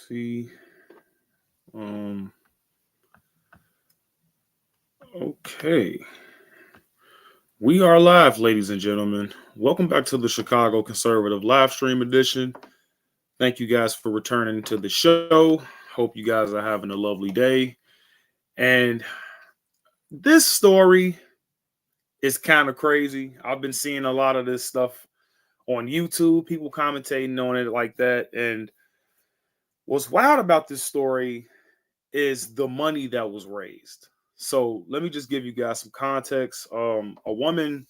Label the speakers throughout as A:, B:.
A: See. Um. Okay. We are live, ladies and gentlemen. Welcome back to the Chicago Conservative live stream edition. Thank you guys for returning to the show. Hope you guys are having a lovely day. And this story is kind of crazy. I've been seeing a lot of this stuff on YouTube, people commentating on it like that. And what's wild about this story is the money that was raised. So let me just give you guys some context. A woman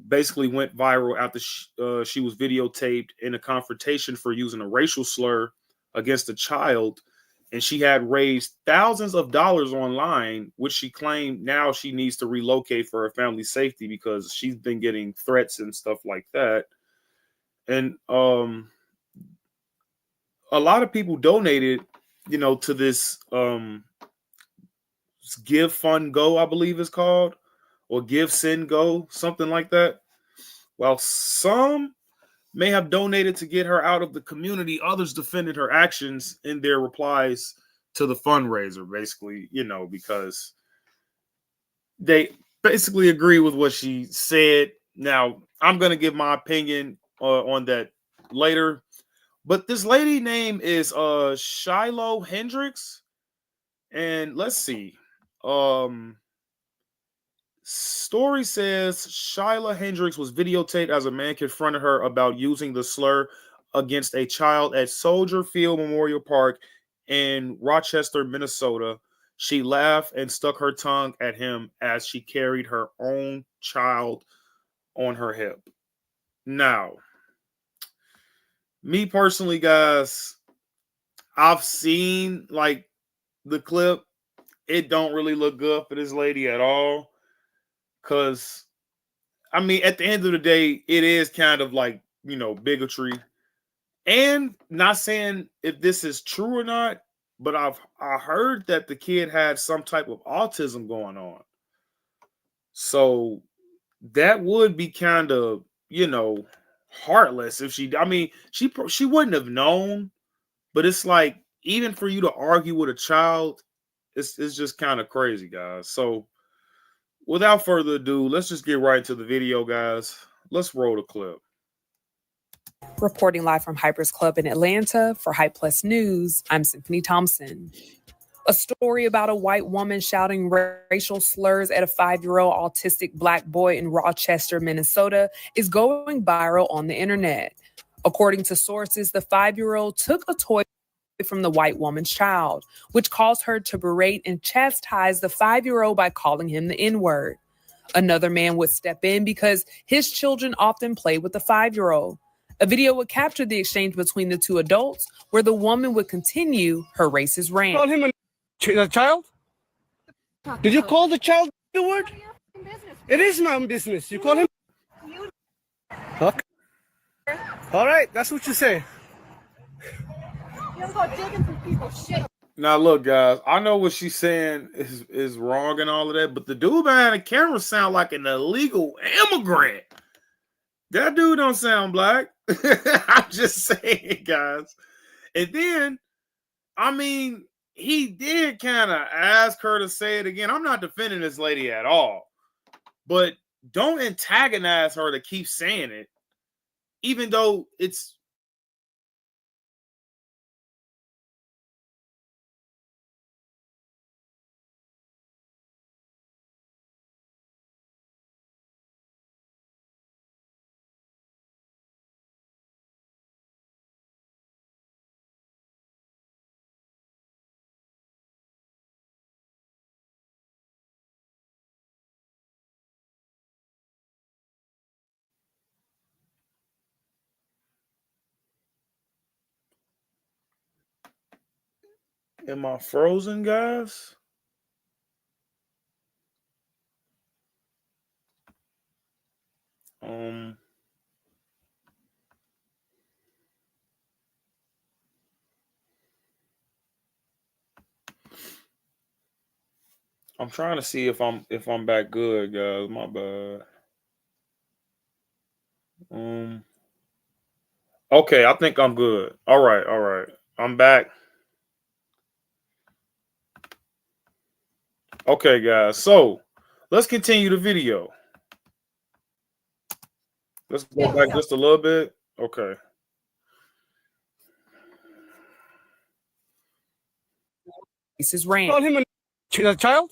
A: basically went viral after she was videotaped in a confrontation for using a racial slur against a child. And she had raised thousands of dollars online, which she claimed now she needs to relocate for her family's safety because she's been getting threats and stuff like that. And a lot of people donated, to this Give Fund Go, I believe it's called, or Give Send Go, something like that. While some may have donated to get her out of the community, others defended her actions in their replies to the fundraiser, basically, because they basically agree with what she said. Now, I'm going to give my opinion on that later. But this lady name is Shiloh Hendricks. And let's see. Story says Shyla Hendricks was videotaped as a man confronted her about using the slur against a child at Soldier Field Memorial Park in Rochester, Minnesota. She laughed and stuck her tongue at him as she carried her own child on her hip. Now, me personally, guys, I've seen like the clip. It don't really look good for this lady at all. Because, I mean, at the end of the day, it is kind of like, bigotry. And not saying if this is true or not, but I heard that the kid had some type of autism going on. So that would be kind of, heartless if she, I mean, she wouldn't have known, but it's like, even for you to argue with a child, it's just kind of crazy, guys. So without further ado, let's just get right into the video, guys. Let's roll the clip.
B: Reporting live from Hyper's Club in Atlanta for Hype Plus News, I'm Symphony Thompson. A story about a white woman shouting racial slurs at a 5-year-old autistic black boy in Rochester, Minnesota, is going viral on the internet. According to sources, the 5-year-old took a toy from the white woman's child, which caused her to berate and chastise the 5-year-old by calling him the N-word. Another man would step in because his children often play with the 5-year-old. A video would capture the exchange between the two adults, where the woman would continue her racist rant.
C: Call him a child? Did you call the child the word? It is my own business. You call him? Okay. All right, that's what you say.
A: Now, look, guys, I know what she's saying is wrong and all of that, but the dude behind the camera sound like an illegal immigrant. That dude don't sound black. I'm just saying, guys. And then, I mean, he did kind of ask her to say it again. I'm not defending this lady at all, but don't antagonize her to keep saying it, even though it's Am I frozen, guys? I'm trying to see if I'm back good, guys. My bad. Okay, I think I'm good. All right. I'm back. Okay, guys. So let's continue the video. Let's go back just a little bit. Okay.
B: Is
C: Call him a child?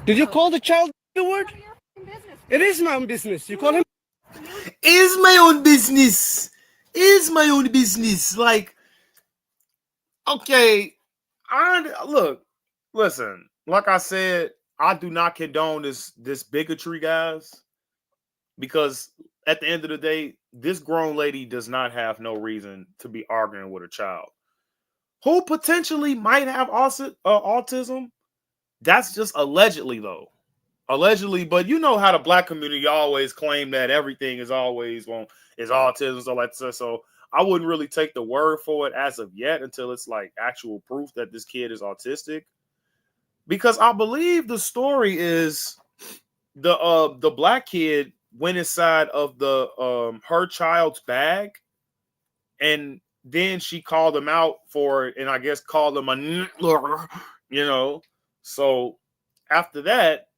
C: Did you call the child the word? It is my own business. You call him.
D: Is my own business. Is my own business. Like,
A: Okay. Look, listen, like I said, I do not condone this bigotry, guys, because at the end of the day, this grown lady does not have no reason to be arguing with a child who potentially might have autism. That's just allegedly, though. Allegedly, but you know how the black community always claim that everything is always is autism, so like that. So I wouldn't really take the word for it as of yet until it's like actual proof that this kid is autistic. Because I believe the story is the black kid went inside of the her child's bag, and then she called him out for it, and I guess called him a you know. So after that,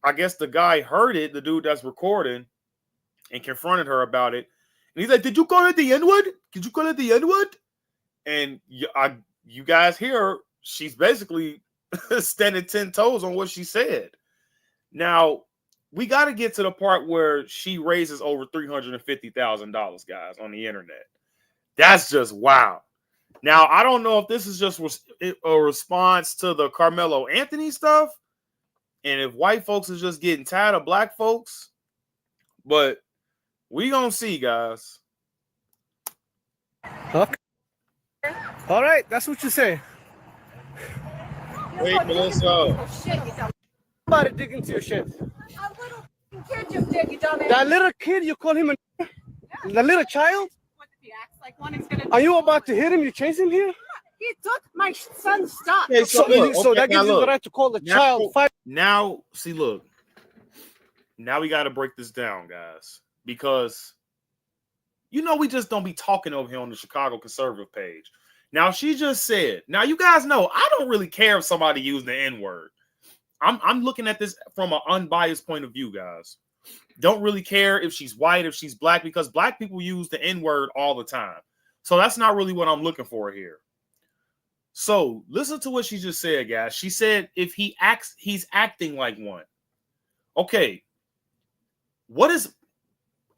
A: I guess the guy heard it, the dude that's recording, and confronted her about it. And he's like, "Did you call it the N-word? Did you call it the N-word?" And you guys hear she's basically standing 10 toes on what she said. Now, we got to get to the part where she raises over $350,000, guys, on the internet. That's just wow. Now, I don't know if this is just a response to the Carmelo Anthony stuff, and if white folks is just getting tired of black folks, but we gonna see, guys.
C: Okay. All right, that's what you say.
A: Wait, Melissa.
C: Somebody dig into your shit.
E: A little kid just did, you dumbass.
C: That little kid, you call him a. The little child?
E: What if he acts like one? He's gonna.
C: Are you about to hit him? You chase him here?
E: He took my son's stuff.
A: Okay,
C: So, that gives you the right to call the child.
A: Now, see, look. Now we got to break this down, guys, because we just don't be talking over here on the Chicago conservative page. Now, she just said. Now, you guys know I don't really care if somebody used the N-word. I'm looking at this from an unbiased point of view, guys. Don't really care if she's white, if she's black, because black people use the N-word all the time. So that's not really what I'm looking for here. So listen to what she just said, guys. She said if he acts, he's acting like one. Okay. What is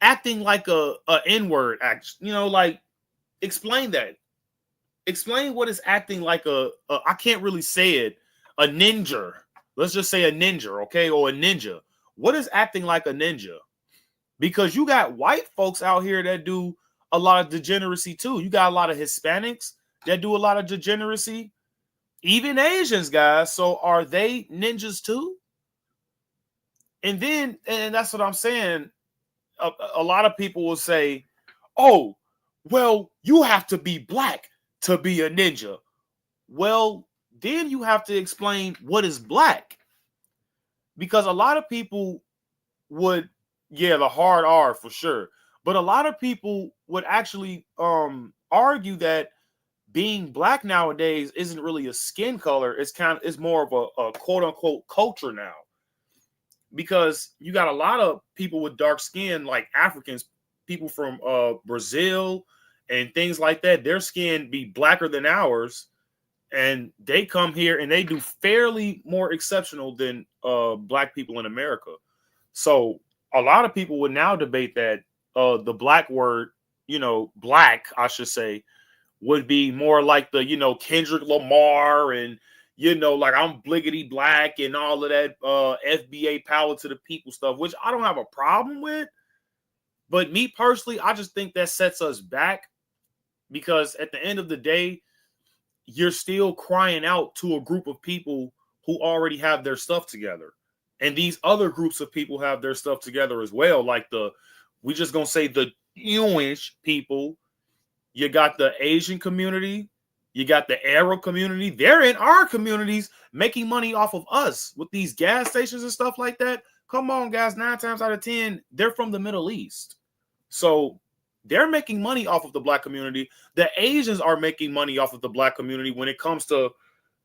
A: acting like a N-word act? Like explain that. Explain what is acting like I can't really say it, a ninja. Let's just say a ninja, okay? Or a ninja. What is acting like a ninja? Because you got white folks out here that do a lot of degeneracy too. You got a lot of Hispanics that do a lot of degeneracy. Even Asians, guys. So are they ninjas too? And that's what I'm saying. A lot of people will say, oh, well, you have to be black to be a ninja. Well, then you have to explain what is black. Because a lot of people would, the hard R for sure. But a lot of people would actually argue that being black nowadays isn't really a skin color. It's more of a quote unquote culture now. Because you got a lot of people with dark skin, like Africans, people from Brazil and things like that. Their skin be blacker than ours. And they come here and they do fairly more exceptional than black people in America. So a lot of people would now debate that the black word, black, I should say, would be more like the, Kendrick Lamar and, like I'm bliggity black and all of that FBA power to the people stuff, which I don't have a problem with. But me personally, I just think that sets us back because at the end of the day, you're still crying out to a group of people who already have their stuff together. And these other groups of people have their stuff together as well. Like we just going to say the Jewish people. You got the Asian community. You got the Arab community. They're in our communities making money off of us with these gas stations and stuff like that. Come on, guys. 9 times out of 10, they're from the Middle East. So they're making money off of the black community. The Asians are making money off of the black community when it comes to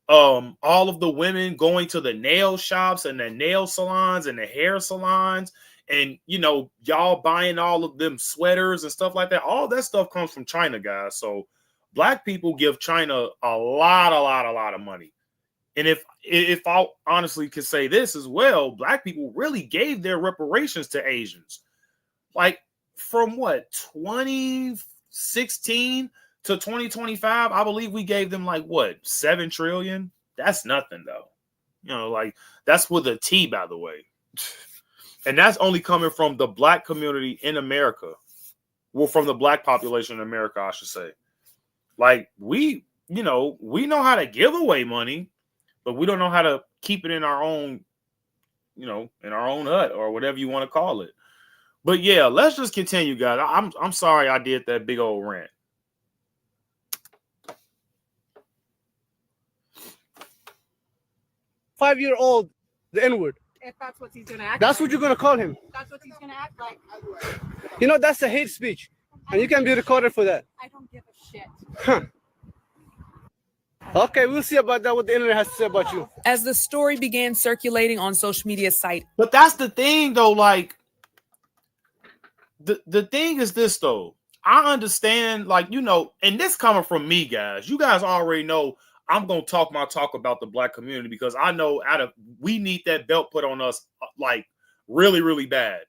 A: all of the women going to the nail shops and the nail salons and the hair salons, and you know, y'all buying all of them sweaters and stuff like that. All that stuff comes from China, guys. So black people give China a lot of money. And if I honestly could say this as well, black people really gave their reparations to Asians. Like from what, 2016 to 2025, I believe we gave them like what, 7 trillion? That's nothing though. You know, like that's with a T, by the way. And that's only coming from the black community in America. Well, from the black population in America, I should say. Like we know how to give away money, but we don't know how to keep it in our own, in our own hut or whatever you want to call it. But yeah, let's just continue, guys. I'm sorry I did that big old rant.
C: Five-year-old, the N-word.
E: If that's what he's gonna act
C: That's
E: like.
C: what you're gonna call him.
E: That's what he's gonna act like.
C: You know, that's a hate speech. And you can be recorded for that.
E: I don't give a shit.
C: Huh. Okay, we'll see about that, what the internet has to say about you.
B: As the story began circulating on social media site.
A: But that's the thing, though. Like, the thing is this, though. I understand, like, and this coming from me, guys. You guys already know I'm going to talk my talk about the black community because I know we need that belt put on us, like, really, really bad.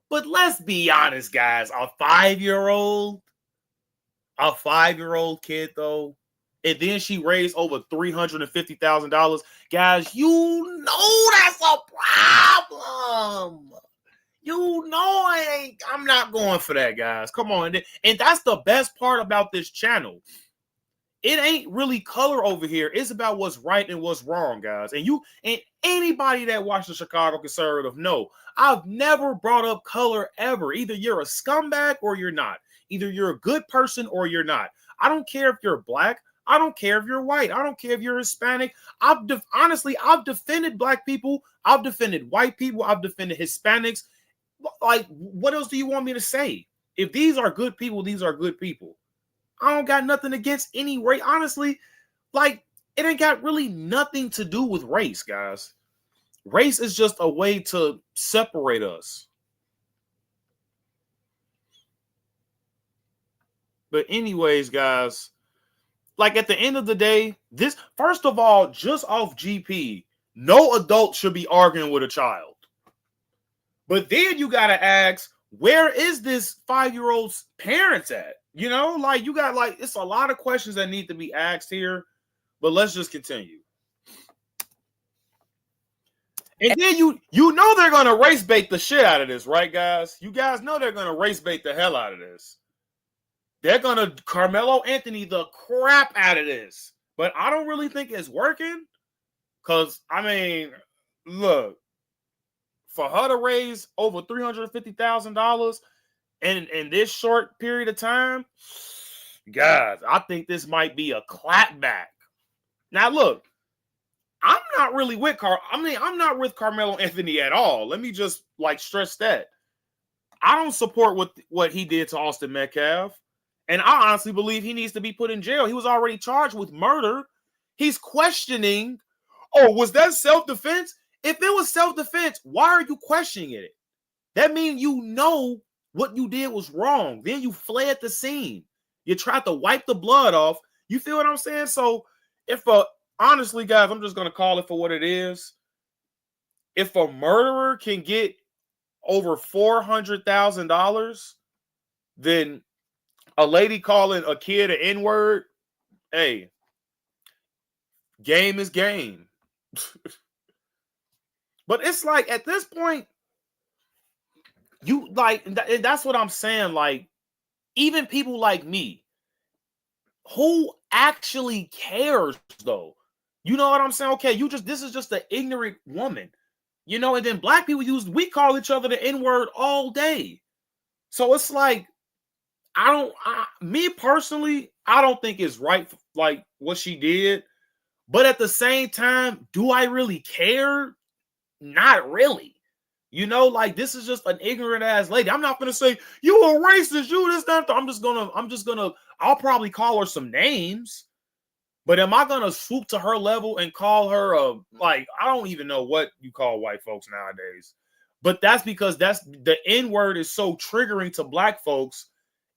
A: But let's be honest, guys. A 5-year-old kid, though, and then she raised over $350,000. Guys, you know that's a problem. I'm not going for that, guys. Come on. And that's the best part about this channel. It ain't really color over here. It's about what's right and what's wrong, guys. And anybody that watched the Chicago Conservative know, I've never brought up color ever. Either you're a scumbag or you're not. Either you're a good person or you're not. I don't care if you're black. I don't care if you're white. I don't care if you're Hispanic. Honestly, I've defended black people. I've defended white people. I've defended Hispanics. Like, what else do you want me to say? If these are good people, these are good people. I don't got nothing against any race. Honestly, like, it ain't got really nothing to do with race, guys. Race is just a way to separate us. But anyways, guys, like at the end of the day, this, first of all, just off GP, no adult should be arguing with a child. But then you got to ask, where is this 5-year-old's parents at? Like you got it's a lot of questions that need to be asked here, but let's just continue. And then you know they're going to race bait the shit out of this, right, guys? You guys know they're going to race bait the hell out of this. They're going to Carmelo Anthony the crap out of this. But I don't really think it's working because, I mean, look, for her to raise over $350,000 in this short period of time, guys, I think this might be a clapback. Now, look, I'm not really with I'm not with Carmelo Anthony at all. Let me just stress that. I don't support what he did to Austin Metcalf. And I honestly believe he needs to be put in jail. He was already charged with murder. He's questioning, was that self-defense? If it was self-defense, why are you questioning it? That means you know what you did was wrong. Then you fled the scene. You tried to wipe the blood off. You feel what I'm saying? So honestly, guys, I'm just going to call it for what it is. If a murderer can get over $400,000, then a lady calling a kid an N-word, hey, game is game. But it's like, at this point, that's what I'm saying. Like, even people like me, who actually cares, though? You know what I'm saying? Okay, this is just an ignorant woman. And then black people we call each other the N-word all day. So it's like, me personally, I don't think it's right, like what she did. But at the same time, do I really care? Not really. This is just an ignorant ass lady. I'm not gonna say you a racist, you this, that. I'll probably call her some names. But am I gonna swoop to her level and call her a like I don't even know what you call white folks nowadays. But that's because that's the N-word is so triggering to black folks.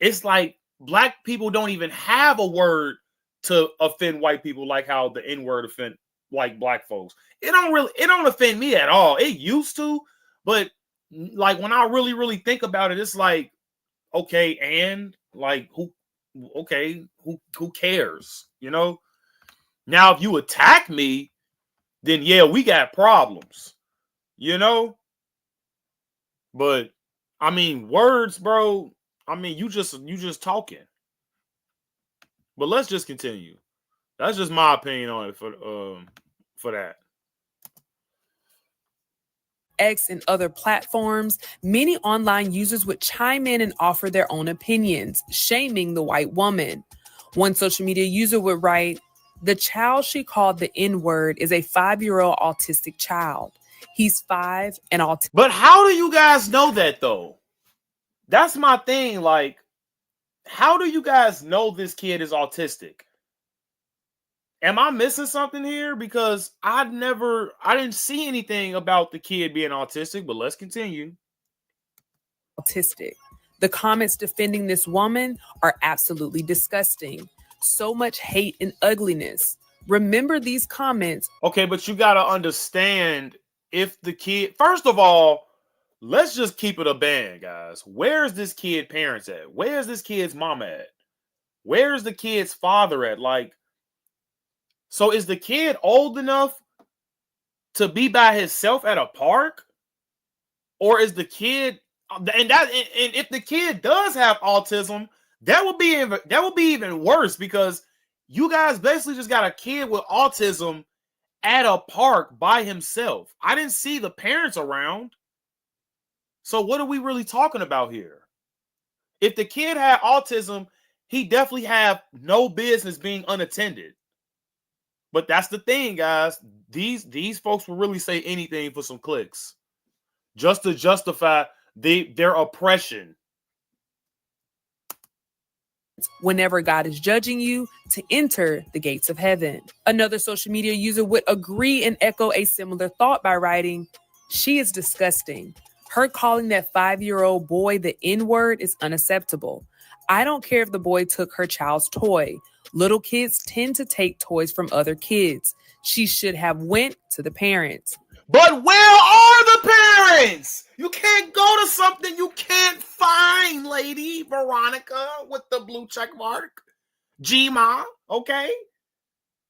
A: It's like black people don't even have a word to offend white people like how the N-word offend like black folks. It don't offend me at all. It used to, but like when I really think about it, it's like, okay, and like who cares? You know? Now, if you attack me, then yeah, we got problems, you know? But I mean, words, bro. I mean, you just talking. But let's just continue. That's just my opinion on it for that.
B: X and other platforms, many online users would chime in and offer their own opinions, shaming the white woman. One social media user would write, "The child she called the N-word is a 5-year-old autistic child. He's 5 and autistic."
A: But how do you guys know that though? That's my thing. Like, how do you guys know this kid is autistic? Am I missing something here? Because I didn't see anything about the kid being autistic, but let's continue.
B: The comments defending this woman are absolutely disgusting. So much hate and ugliness. Remember these comments.
A: Okay, but you got to understand if the kid, first of all, let's just keep it a band, guys. Where's this kid parents at? Where's this kid's mom at? Where's the kid's father at? Like, so is the kid old enough to be by himself at a park? Or is the kid, and if the kid does have autism, that would be even worse because you guys basically just got a kid with autism at a park by himself. I didn't see the parents around. So what are we really talking about here? If the kid had autism, he definitely have no business being unattended. But that's the thing, guys. These folks will really say anything for some clicks, just to justify their oppression.
B: Whenever God is judging you, to enter the gates of heaven. Another social media user would agree and echo a similar thought by writing, "She is disgusting. Her calling that 5-year-old boy the N-word is unacceptable. I don't care if the boy took her child's toy. Little kids tend to take toys from other kids. She should have went to the parents."
A: But where are the parents? You can't go to something you can't find, lady Veronica with the blue check mark. Gma, okay?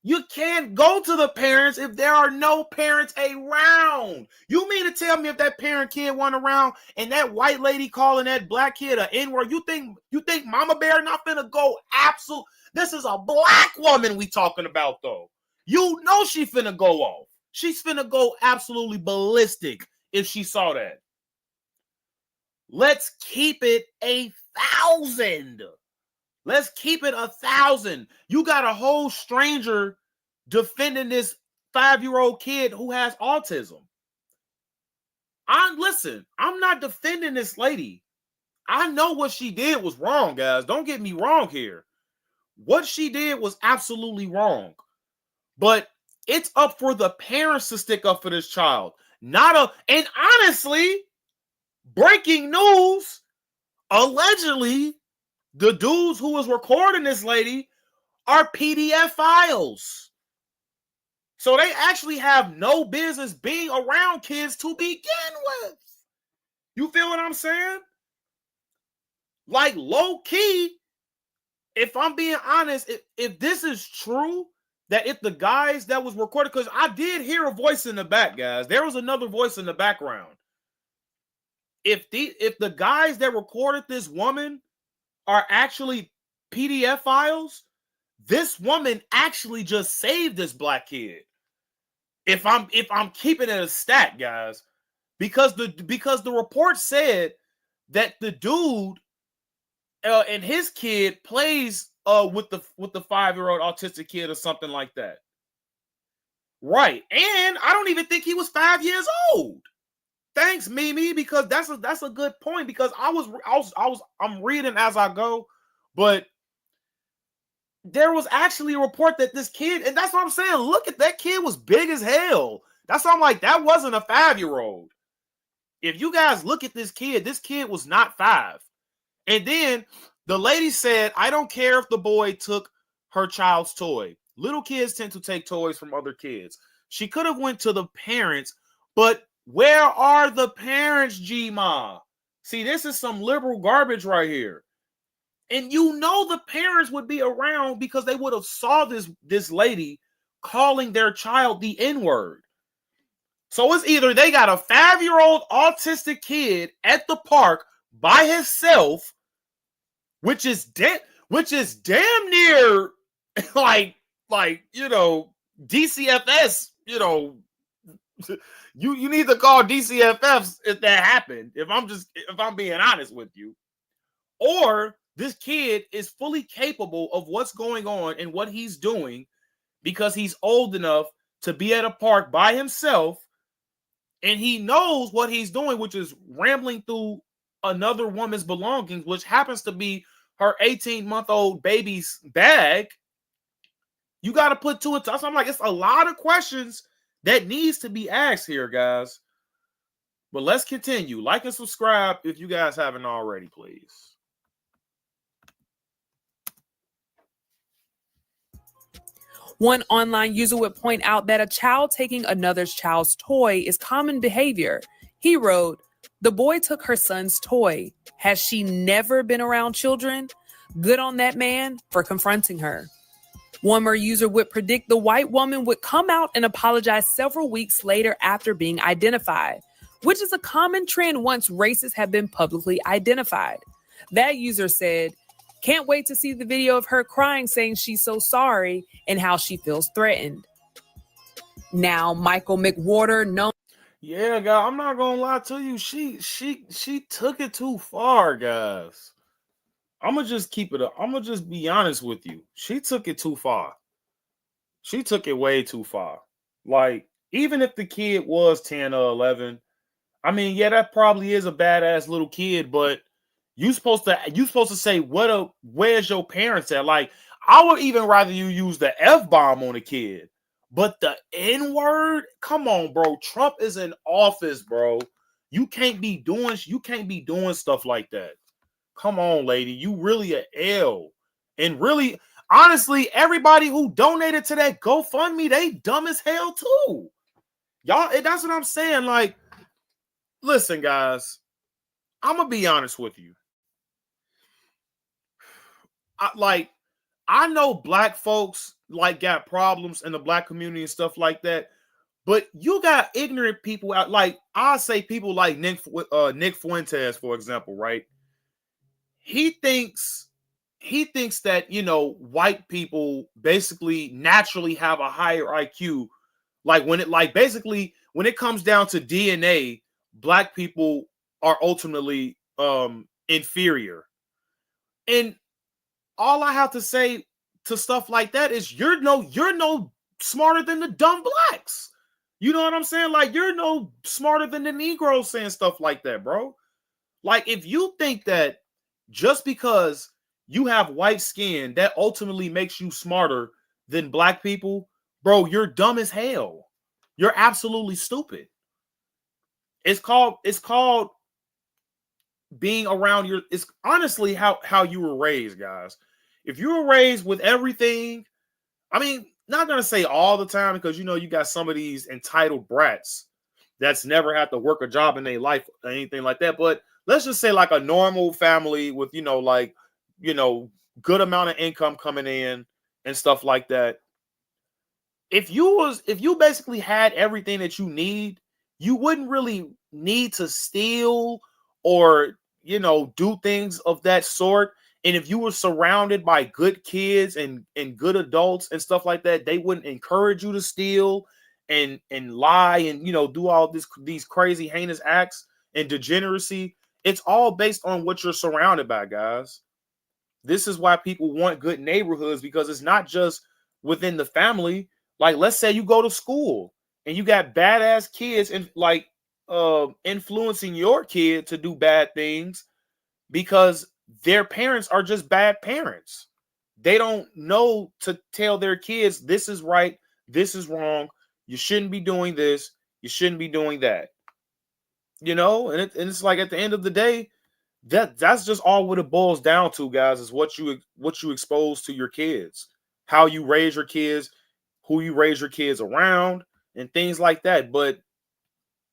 A: You can't go to the parents if there are no parents around. You mean to tell me if that parent kid went around and that white lady calling that black kid an N-word, you think Mama Bear not finna go absolute? This is a black woman we talking about though. You know she finna go off. She's finna go absolutely ballistic if she saw that. Let's keep it 1,000. Let's keep it 1,000. You got a whole stranger defending this 5-year-old kid who has autism. I'm not defending this lady. I know what she did was wrong, guys. Don't get me wrong here. What she did was absolutely wrong. But it's up for the parents to stick up for this child. And honestly, breaking news, allegedly, the dudes who was recording this lady are PDF files. So they actually have no business being around kids to begin with. You feel what I'm saying? Like low key, if I'm being honest, if this is true, that if the guys that was recorded, because I did hear a voice in the back, guys. There was another voice in the background. If the guys that recorded this woman are actually PDF files, this woman actually just saved this black kid. If I'm keeping it a stat, guys, because the report said that the dude and his kid plays with the 5-year-old autistic kid or something like that. Right. And I don't even think he was 5 years old. Thanks, Mimi, because that's a good point, because I'm reading as I go, but there was actually a report that this kid, and that's what I'm saying. Look at that kid was big as hell. That's why I'm like, that wasn't a 5-year-old. If you guys look at this kid was not 5. And then the lady said, I don't care if the boy took her child's toy. Little kids tend to take toys from other kids. She could have went to the parents, but where are the parents, G-Ma? See, this is some liberal garbage right here. And you know the parents would be around because they would have saw this lady calling their child the N-word. So it's either they got a 5-year-old autistic kid at the park by himself, which is damn near like DCFS, you need to call DCFS if that happened. If I'm being honest with you. Or this kid is fully capable of what's going on and what he's doing because he's old enough to be at a park by himself and he knows what he's doing, which is rambling through another woman's belongings, which happens to be her 18-month-old baby's bag. You got to put two and two. So I'm like, it's a lot of questions that needs to be asked here, guys. But let's continue. Like and subscribe if you guys haven't already, please.
B: One online user would point out that a child taking another child's toy is common behavior. He wrote, "The boy took her son's toy. Has she never been around children? Good on that man for confronting her." One more user would predict the white woman would come out and apologize several weeks later after being identified, which is a common trend once races have been publicly identified. That user said, "Can't wait to see the video of her crying saying she's so sorry and how she feels threatened." Now, Michael McWhorter, known...
A: Yeah, guys, I'm not gonna lie to you. She took it too far, guys. I'm gonna just be honest with you. She took it too far. She took it way too far. Like, even if the kid was 10 or 11, I mean, yeah, that probably is a badass little kid, but you supposed to say, where's your parents at? Like, I would even rather you use the F-bomb on a kid. But the N-word? Come on, bro. Trump is in office, bro. You can't be doing stuff like that. Come on, lady. You really a L. And really, honestly, everybody who donated to that GoFundMe, they dumb as hell too. Y'all, that's what I'm saying. Like, listen, guys, I'm gonna be honest with you. I know black folks got problems in the black community and stuff like that, but you got ignorant people out. Like, I say people like Nick Fuentes, for example, right? He thinks that, white people basically naturally have a higher IQ. Like, when it comes down to DNA, black people are ultimately inferior. And all I have to say to stuff like that is you're no smarter than the dumb blacks. You know what I'm saying? Like, you're no smarter than the Negroes saying stuff like that, bro. Like, if you think that just because you have white skin, that ultimately makes you smarter than black people, bro, you're dumb as hell. You're absolutely stupid. It's called being around it's honestly how you were raised, guys. If you were raised with everything, I mean, not gonna say all the time, because you got some of these entitled brats that's never had to work a job in their life or anything like that. But let's just say like a normal family with good amount of income coming in and stuff like that. If you basically had everything that you need, you wouldn't really need to steal or do things of that sort. And if you were surrounded by good kids and good adults and stuff like that, they wouldn't encourage you to steal and lie and do all these crazy heinous acts and degeneracy. It's all based on what you're surrounded by, guys. This is why people want good neighborhoods, because it's not just within the family. Like, let's say you go to school and you got badass kids and influencing your kid to do bad things because their parents are just bad parents. they don't know to tell their kids this is right, this is wrong. You shouldn't be doing this. You shouldn't be doing that. You know, and it's like at the end of the day, that's just all what it boils down to, guys, is what you expose to your kids, how you raise your kids, who you raise your kids around, and things like that. But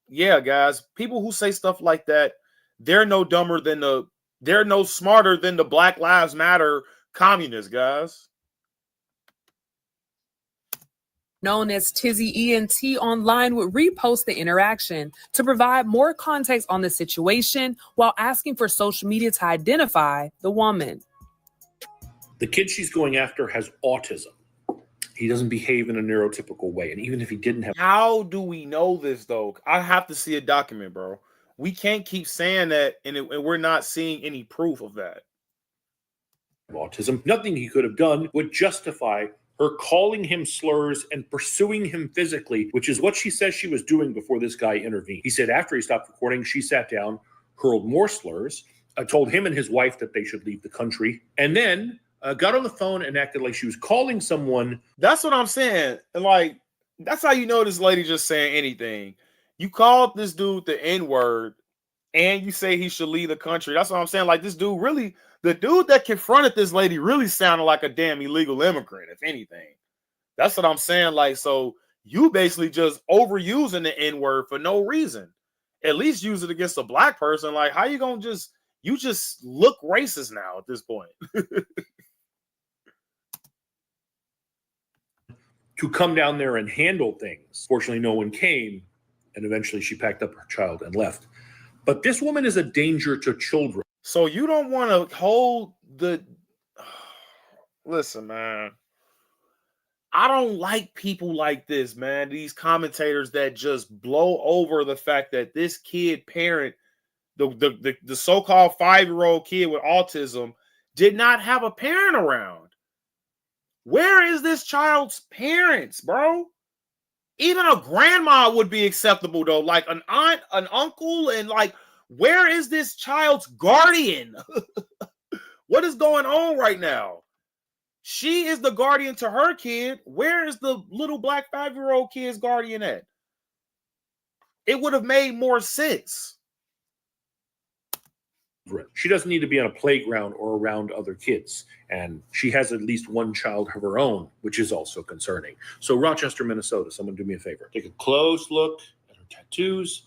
A: yeah, guys, people who say stuff like that, they're no smarter than the Black Lives Matter communists, guys.
B: Known as T.C.C. ENT online would repost the interaction to provide more context on the situation while asking for social media to identify the woman.
F: The kid she's going after has autism. He doesn't behave in a neurotypical way. And even if he didn't have...
A: How do we know this, though? I have to see a document, bro. We can't keep saying that, and we're not seeing any proof of that.
F: Autism. Nothing he could have done would justify her calling him slurs and pursuing him physically, which is what she says she was doing before this guy intervened. He said after he stopped recording, she sat down, hurled more slurs, told him and his wife that they should leave the country, and then got on the phone and acted like she was calling someone.
A: That's what I'm saying. And like, that's how you know this lady just saying anything. You called this dude the N-word and you say he should leave the country. That's what I'm saying. Like, this dude really, the dude that confronted this lady really sounded like a damn illegal immigrant, if anything. That's what I'm saying. Like, so you basically just overusing the N-word for no reason. At least use it against a black person. Like, how you gonna you just look racist now at this point.
F: To come down there and handle things. Fortunately, no one came, and eventually she packed up her child and left. But this woman is a danger to children.
A: So you don't want to hold the... Listen, man. I don't like people like this, man. These commentators that just blow over the fact that this kid parent, the so-called 5-year-old kid with autism, did not have a parent around. Where is this child's parents, bro? Even a grandma would be acceptable, though. Like an aunt, an uncle, and like, where is this child's guardian? What is going on right now? She is the guardian to her kid. Where is the little black 5-year-old kid's guardian at? It would have made more sense.
F: She doesn't need to be on a playground or around other kids. And she has at least one child of her own, which is also concerning. So Rochester, Minnesota, someone do me a favor. Take a close look at her tattoos.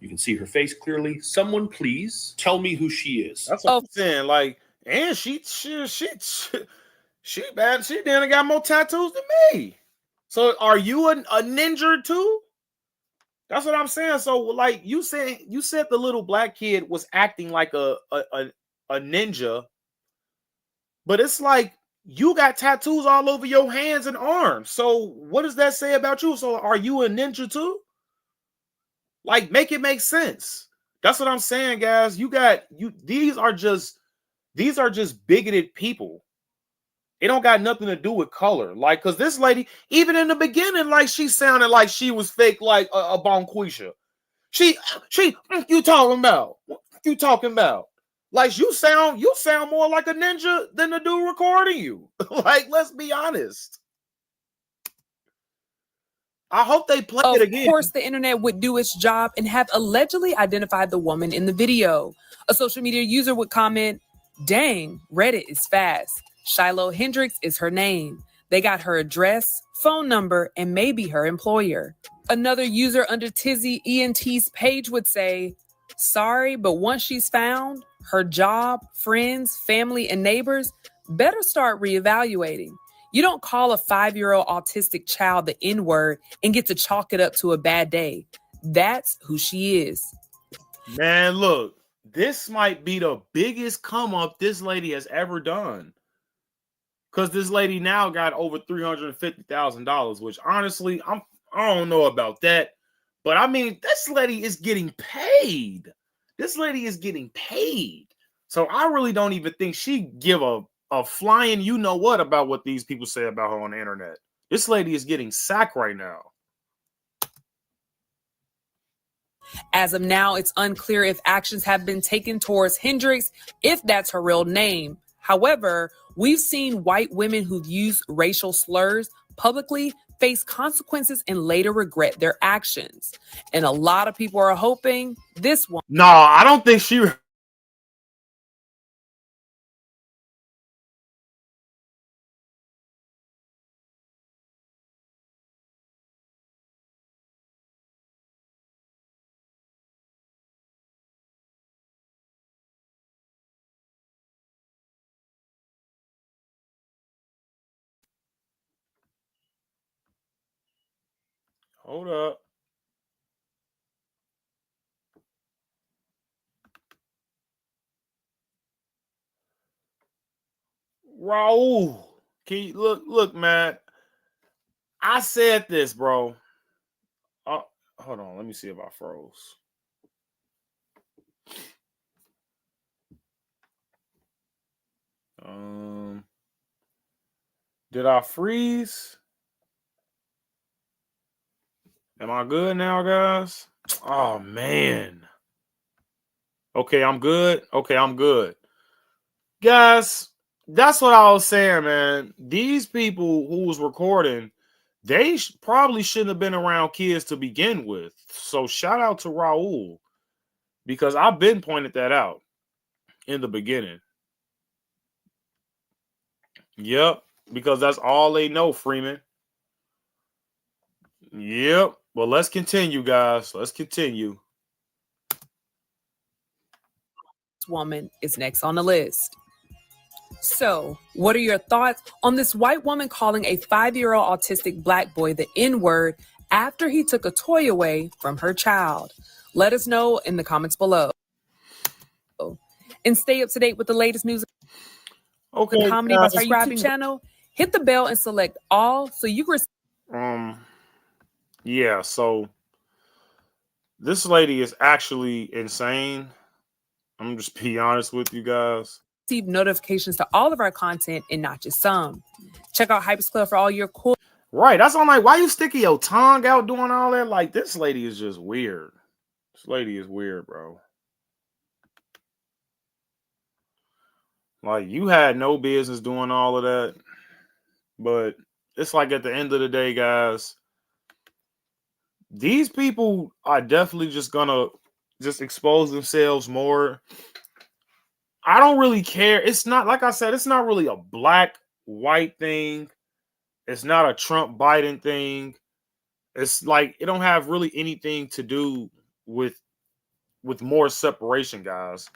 F: You can see her face clearly. Someone please tell me who she is.
A: That's what I'm saying. Like, and she bad. She done got more tattoos than me. So are you a ninja too? That's what I'm saying. So like you said the little black kid was acting like a ninja, but it's like you got tattoos all over your hands and arms. So what does that say about you? So are you a ninja too? Like, make it make sense. That's what I'm saying, guys. These are just bigoted people. It don't got nothing to do with color. Like, because this lady, even in the beginning, like, she sounded like she was fake, like a Bonquisha. You talking about? What you talking about? Like, you sound more like a ninja than the dude recording you. Like, let's be honest. I hope they play it again.
B: Of course, the internet would do its job and have allegedly identified the woman in the video. A social media user would comment, "Dang, Reddit is fast. Shiloh Hendricks is her name. They got her address, phone number, and maybe her employer." Another user under Tizzy ENT's page would say, "Sorry, but once she's found, her job, friends, family, and neighbors better start reevaluating. You don't call a 5-year-old autistic child the N-word and get to chalk it up to a bad day. That's who she is."
A: Man, look, this might be the biggest come up this lady has ever done. Because this lady now got over $350,000, which honestly, I don't know about that. But I mean, this lady is getting paid. This lady is getting paid. So I really don't even think she give a flying you know what about what these people say about her on the internet. This lady is getting sacked right now.
B: As of now, it's unclear if actions have been taken towards Hendricks, if that's her real name. However, We've seen white women who've used racial slurs publicly face consequences and later regret their actions. And a lot of people are hoping this one.
A: No, I don't think she. Hold up. Raul, can you look, man? I said this, bro. Hold on, let me see if I froze. Did I freeze? Am I good now, guys? Oh man. Okay, I'm good. Okay, I'm good. Guys, that's what I was saying, man. These people who was recording, they probably shouldn't have been around kids to begin with. So shout out to Raul, because I've been pointed that out in the beginning. Yep, because that's all they know, Freeman. Yep. Well, let's continue, guys. Let's continue.
B: This woman is next on the list. So, what are your thoughts on this white woman calling a 5-year-old autistic black boy the N-word after he took a toy away from her child? Let us know in the comments below. And stay up to date with the latest news and comedy by subscribing to our YouTube channel. Hit the bell and select all so you can.
A: Yeah, so this lady is actually insane. I'm just be honest with you guys.
B: Receive notifications to all of our content and not just some. Check out Hype's Club for all your cool.
A: Right, that's all. Like, why you sticking your tongue out doing all that? Like, this lady is just weird. This lady is weird, bro. Like, you had no business doing all of that. But it's like at the end of the day, guys, these people are definitely just gonna just expose themselves more. I don't really care. It's not, like I said, it's not really a black white thing. It's not a Trump Biden thing. It's like it don't have really anything to do with more separation, guys.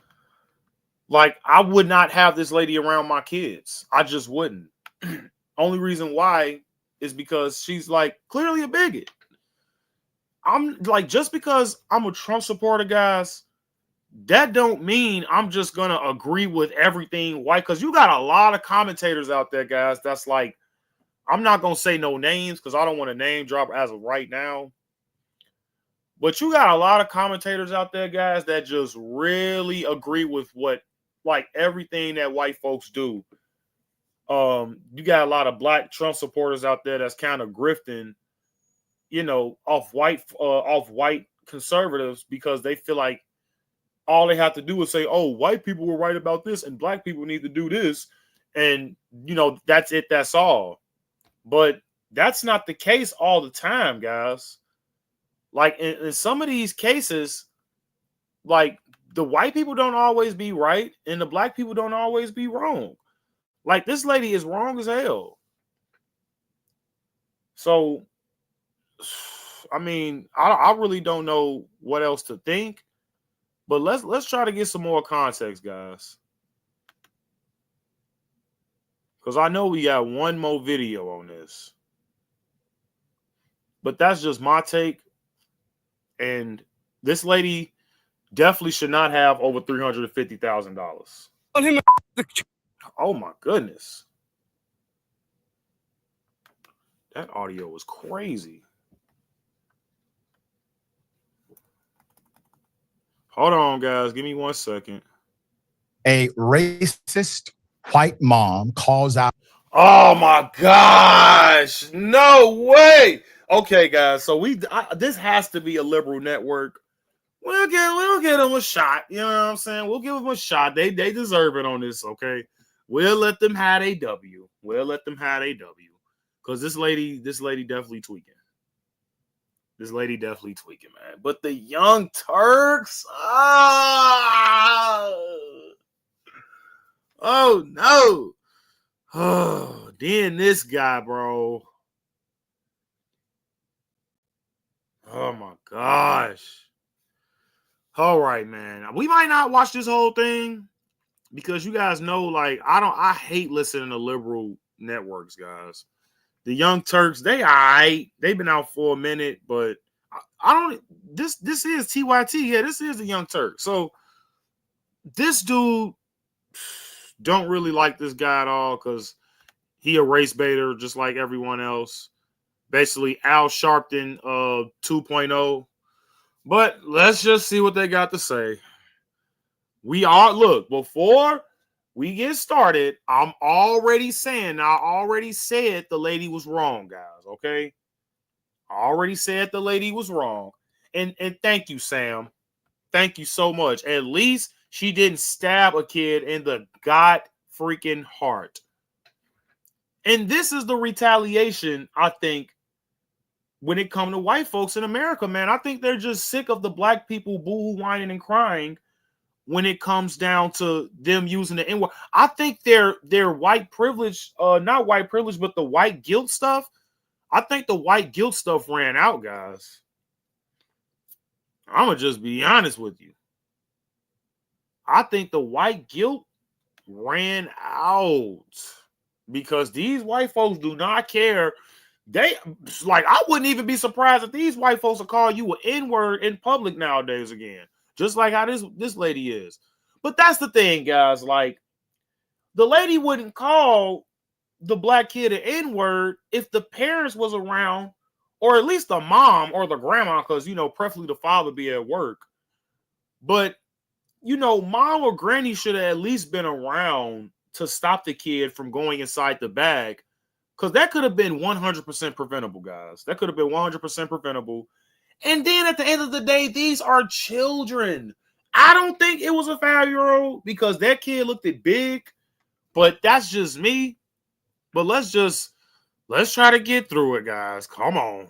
A: Like, I would not have this lady around my kids. I just wouldn't. Only reason why is because she's like clearly a bigot. I'm like, just because I'm a Trump supporter, guys, that don't mean I'm just gonna agree with everything white. Because you got a lot of commentators out there, guys, that's like, I'm not gonna say no names because I don't want to name drop as of right now. But you got a lot of commentators out there, guys, that just really agree with what, like, everything that white folks do. You got a lot of black Trump supporters out there that's kind of grifting, you know, off white conservatives, because they feel like all they have to do is say, oh, white people were right about this and black people need to do this. And, you know, that's it. That's all. But that's not the case all the time, guys. Like, in some of these cases, like, the white people don't always be right and the black people don't always be wrong. Like, this lady is wrong as hell. So, I mean, I really don't know what else to think. But let's try to get some more context, guys. Because I know we got one more video on this. But that's just my take. And this lady definitely should not have over $350,000. Oh my goodness. That audio was crazy. Hold on, guys. Give me 1 second.
G: A racist white mom calls out.
A: Oh my gosh. No way. Okay, guys. So this has to be a liberal network. We'll get them a shot. You know what I'm saying? We'll give them a shot. They deserve it on this, okay? We'll let them have a W. We'll let them have a W. Because this lady definitely tweaking. This lady definitely tweaking, man. But the Young Turks, oh no. Oh, then this guy, bro. Oh my gosh. All right, man. We might not watch this whole thing because you guys know, like, I hate listening to liberal networks, guys. The Young Turks, they all right. They've been out for a minute, but I don't. This is TYT. Yeah, this is the Young Turks. So this dude don't really like this guy at all because he a race baiter just like everyone else. Basically, Al Sharpton 2.0. But let's just see what they got to say. Look, before we get started, I'm already saying, I already said the lady was wrong, guys, okay? I already said the lady was wrong. And thank you, Sam. Thank you so much. At least she didn't stab a kid in the god freaking heart. And this is the retaliation, I think, when it comes to white folks in America, man. I think they're just sick of the black people boo-hoo, whining, and crying when it comes down to them using the N-word. I think their white privilege, not white privilege, but the white guilt stuff, I think the white guilt stuff ran out, guys. I'm going to just be honest with you. I think the white guilt ran out because these white folks do not care. They, like, I wouldn't even be surprised if these white folks will call you an N-word in public nowadays again. Just like how this lady is. But that's the thing, guys. Like, the lady wouldn't call the black kid an N-word if the parents was around, or at least the mom or the grandma, because, you know, preferably the father be at work. But, you know, mom or granny should have at least been around to stop the kid from going inside the bag, because that could have been 100% preventable, guys. That could have been 100% preventable. And then at the end of the day, these are children. I don't think it was a 5-year-old because that kid looked big, but that's just me. But let's try to get through it, guys. Come on.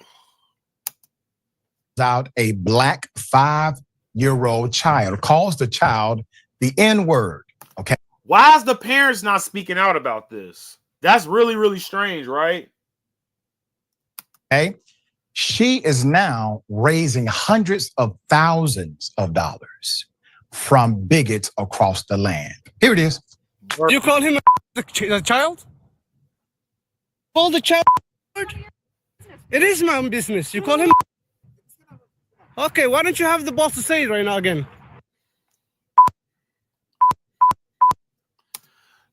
G: Out a black 5-year-old child, calls the child the N-word. Okay.
A: Why is the parents not speaking out about this? That's really, really strange, right?
G: Okay. She is now raising hundreds of thousands of dollars from bigots across the land. Here it is.
C: You call him a child? Call the child. It is my own business. You call him. Okay, why don't you have the boss to say it right now again?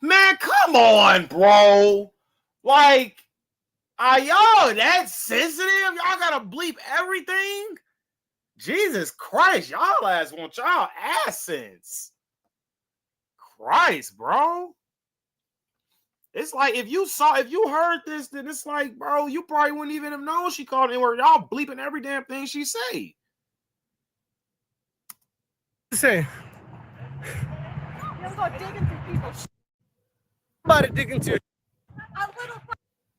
A: Man, come on, bro. Like, are y'all that sensitive? Y'all gotta bleep everything? Jesus Christ, y'all ass want y'all ass sense. Christ, bro. It's like if you heard this, then it's like, bro, you probably wouldn't even have known she called it word. Y'all bleeping every damn thing she say.
C: Say.
E: You'll go digging through people's
C: Somebody digging to
E: a little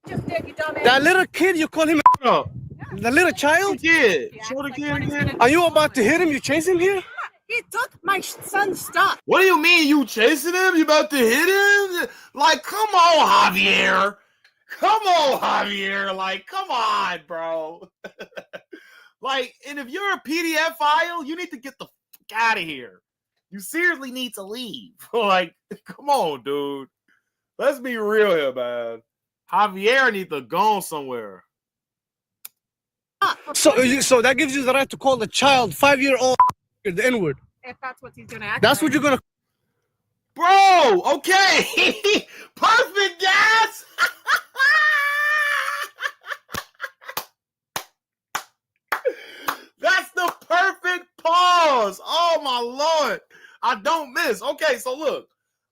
E: just dig, you dumbass.
C: that little kid. You call him
A: Oh,
C: the little child.
A: kid. Show the kid again.
C: Are you about to hit him? You chase him here?
E: He took my son's stuff.
A: What do you mean you chasing him? You about to hit him? Like, come on, Javier. Come on, Javier. Like, come on, bro. Like, and if you're a PDF file, you need to get the fuck out of here. You seriously need to leave. Like, come on, dude. Let's be real here, man. Javier needs to go somewhere.
C: So that gives you the right to call the child 5-year-old the N-word.
E: If that's what he's gonna act.
C: That's what you're gonna.
A: Bro, okay. Perfect, guys. That's the perfect pause. Oh, my Lord. I don't miss. Okay, so look.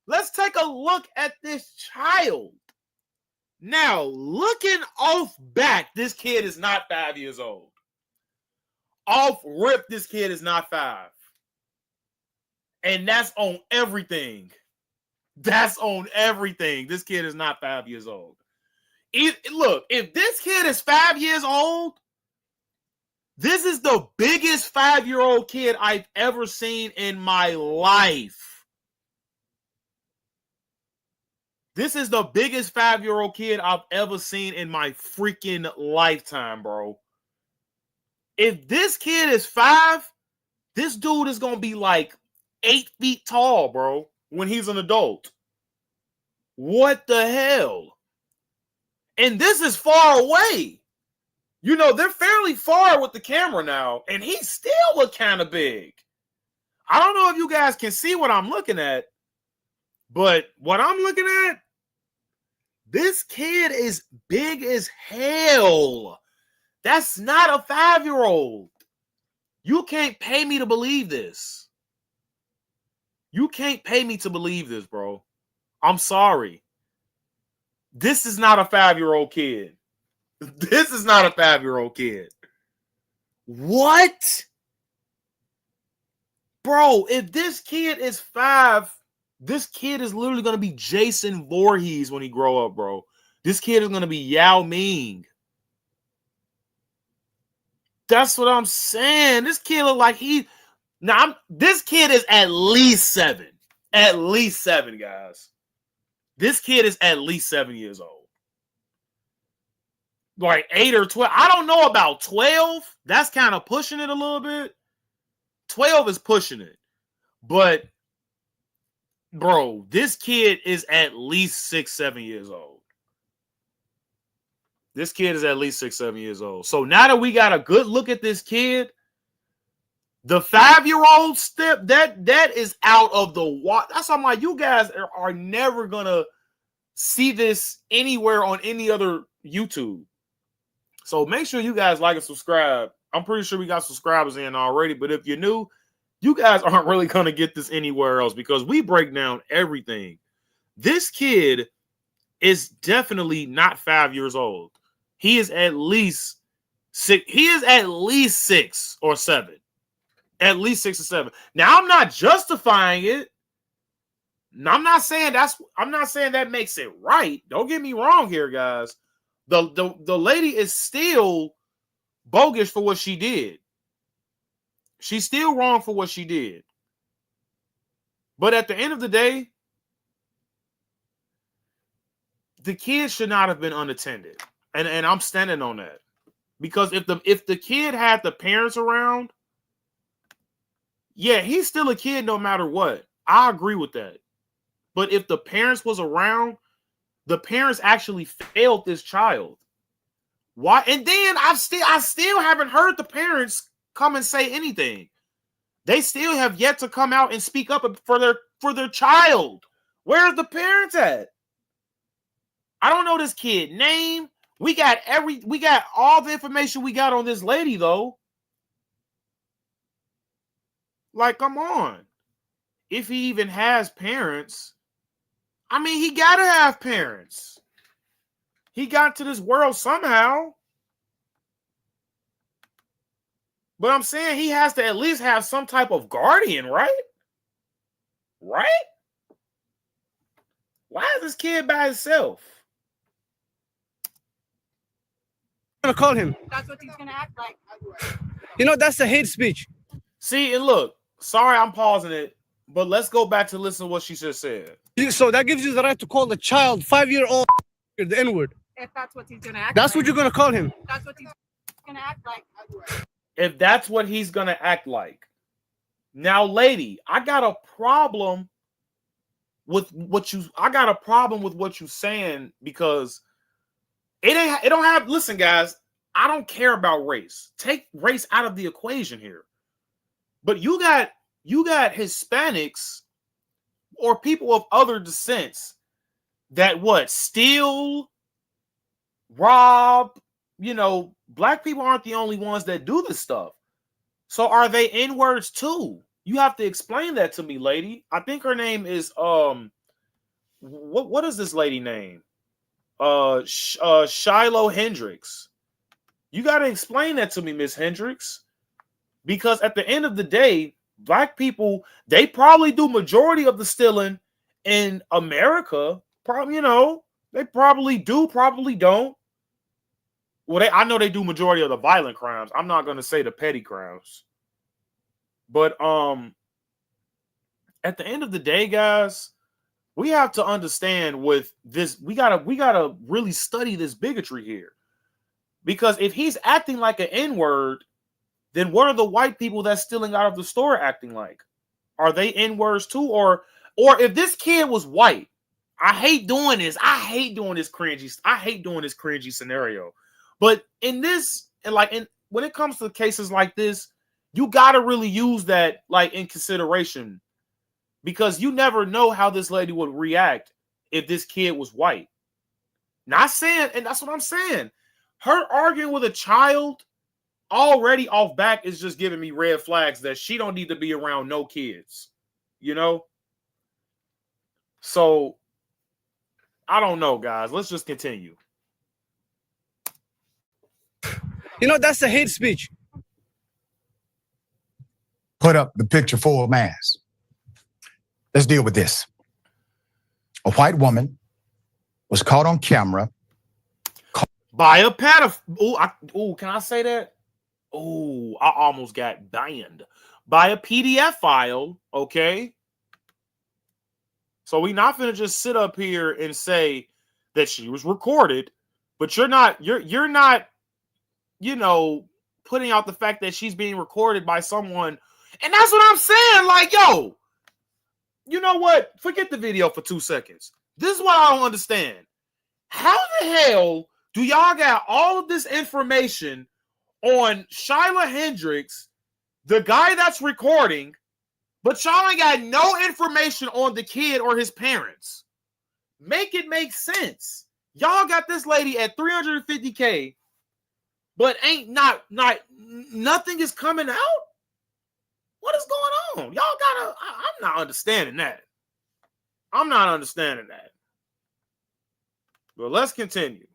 A: Let's take a look at this child. Now, looking off back, this kid is not 5 years old. Off rip, this kid is not 5. And that's on everything. That's on everything. This kid is not 5 years old. Look, if this kid is 5 years old, this is the biggest 5-year-old kid I've ever seen in my life. This is the biggest 5-year-old kid I've ever seen in my freaking lifetime, bro. If this kid is 5, this dude is going to be like 8 feet tall, bro, when he's an adult. What the hell? And this is far away. You know, they're fairly far with the camera now, and he still look kind of big. I don't know if you guys can see what I'm looking at, but what I'm looking at, this kid is big as hell. That's not a 5-year-old. You can't pay me to believe this. You can't pay me to believe this, bro. I'm sorry. This is not a 5-year-old kid. This is not a 5-year-old kid. What? Bro, if this kid is 5, this kid is literally going to be Jason Voorhees when he grow up, bro. This kid is going to be Yao Ming. That's what I'm saying. This kid look like this kid is at least 7. At least 7, guys. This kid is at least 7 years old. Like 8 or 12. I don't know about 12. That's kind of pushing it a little bit. 12 is pushing it. But, bro, this kid is at least 6, 7 years old. This kid is at least 6, 7 years old. So now that we got a good look at this kid, the 5-year-old step, that is out of the water. That's why I'm like, you guys are never going to see this anywhere on any other YouTube. So make sure you guys like and subscribe. I'm pretty sure we got subscribers in already, but if you're new, you guys aren't really going to get this anywhere else because we break down everything. This kid is definitely not 5 years old. He is at least 6. He is at least 6 or 7. At least 6 or 7. Now, I'm not justifying it. I'm not saying that makes it right. Don't get me wrong here, guys. The lady is still bogus for what she did. She's still wrong for what she did. But at the end of the day, the kid should not have been unattended. And I'm standing on that. Because if the kid had the parents around, yeah, he's still a kid no matter what. I agree with that. But if the parents was around, the parents actually failed this child. Why? And then I still haven't heard the parents come and say anything. They still have yet to come out and speak up for their child. Where's the parents at? I don't know this kid name. We got all the information we got on this lady though. Like, come on. If he even has parents, I mean, he got to have parents. He got to this world somehow. But I'm saying he has to at least have some type of guardian, right? Right? Why is this kid by himself?
C: I'm gonna call him.
E: That's what he's gonna act like.
C: You know, that's the hate speech.
A: See, and look, sorry I'm pausing it, but let's go back to listen to what she just said.
C: So that gives you the right to call the child 5-year-old the N-word.
E: If that's what he's gonna act
C: That's
E: like.
C: what you're gonna call him.
E: That's what he's gonna act like.
A: If that's what he's going to act like. Now, lady, I got a problem with what you're saying because it don't have, listen, guys, I don't care about race. Take race out of the equation here. But you got Hispanics or people of other descents that steal, rob, black people aren't the only ones that do this stuff. So are they N-words too? You have to explain that to me, lady. I think her name is what is this lady name? Shiloh Hendricks. You got to explain that to me, Miss Hendricks. Because at the end of the day, black people, they probably do majority of the stealing in America, probably, they probably do, probably don't. Well, I know they do majority of the violent crimes. I'm not going to say the petty crimes. But at the end of the day, guys, we have to understand with this, we gotta really study this bigotry here. Because if he's acting like an N-word, then what are the white people that's stealing out of the store acting like? Are they N-words too? Or if this kid was white, I hate doing this. I hate doing this cringy scenario. But in this, and when it comes to cases like this, you gotta really use that like in consideration. Because you never know how this lady would react if this kid was white. Not saying, and that's what I'm saying. Her arguing with a child already off back is just giving me red flags that she don't need to be around no kids. So, I don't know, guys. Let's just continue.
C: That's a hate speech.
G: Put up the picture full mass. Let's deal with this. A white woman was caught on camera
A: by a pedophile. Can I say that? Oh, I almost got banned by a PDF file. Okay. So we not finna just sit up here and say that she was recorded, but you're not putting out the fact that she's being recorded by someone. And that's what I'm saying. Like, yo, you know what? Forget the video for 2 seconds. This is what I don't understand. How the hell do y'all got all of this information on Shyla Hendricks, the guy that's recording, but y'all ain't got no information on the kid or his parents? Make it make sense. Y'all got this lady at $350K, but nothing is coming out? What is going on? Y'all I'm not understanding that. But let's continue.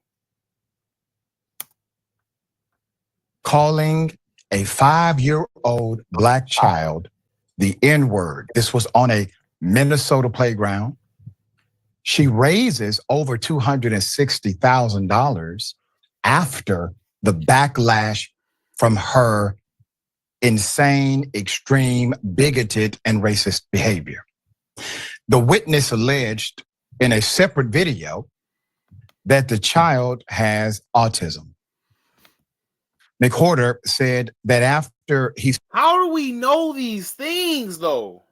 G: calling a 5-year-old black child the N-word. This was on a Minnesota playground. She raises over $260,000 after the backlash from her insane, extreme, bigoted, and racist behavior. The witness alleged in a separate video that the child has autism. McWhorter said that after
A: How do we know these things, though?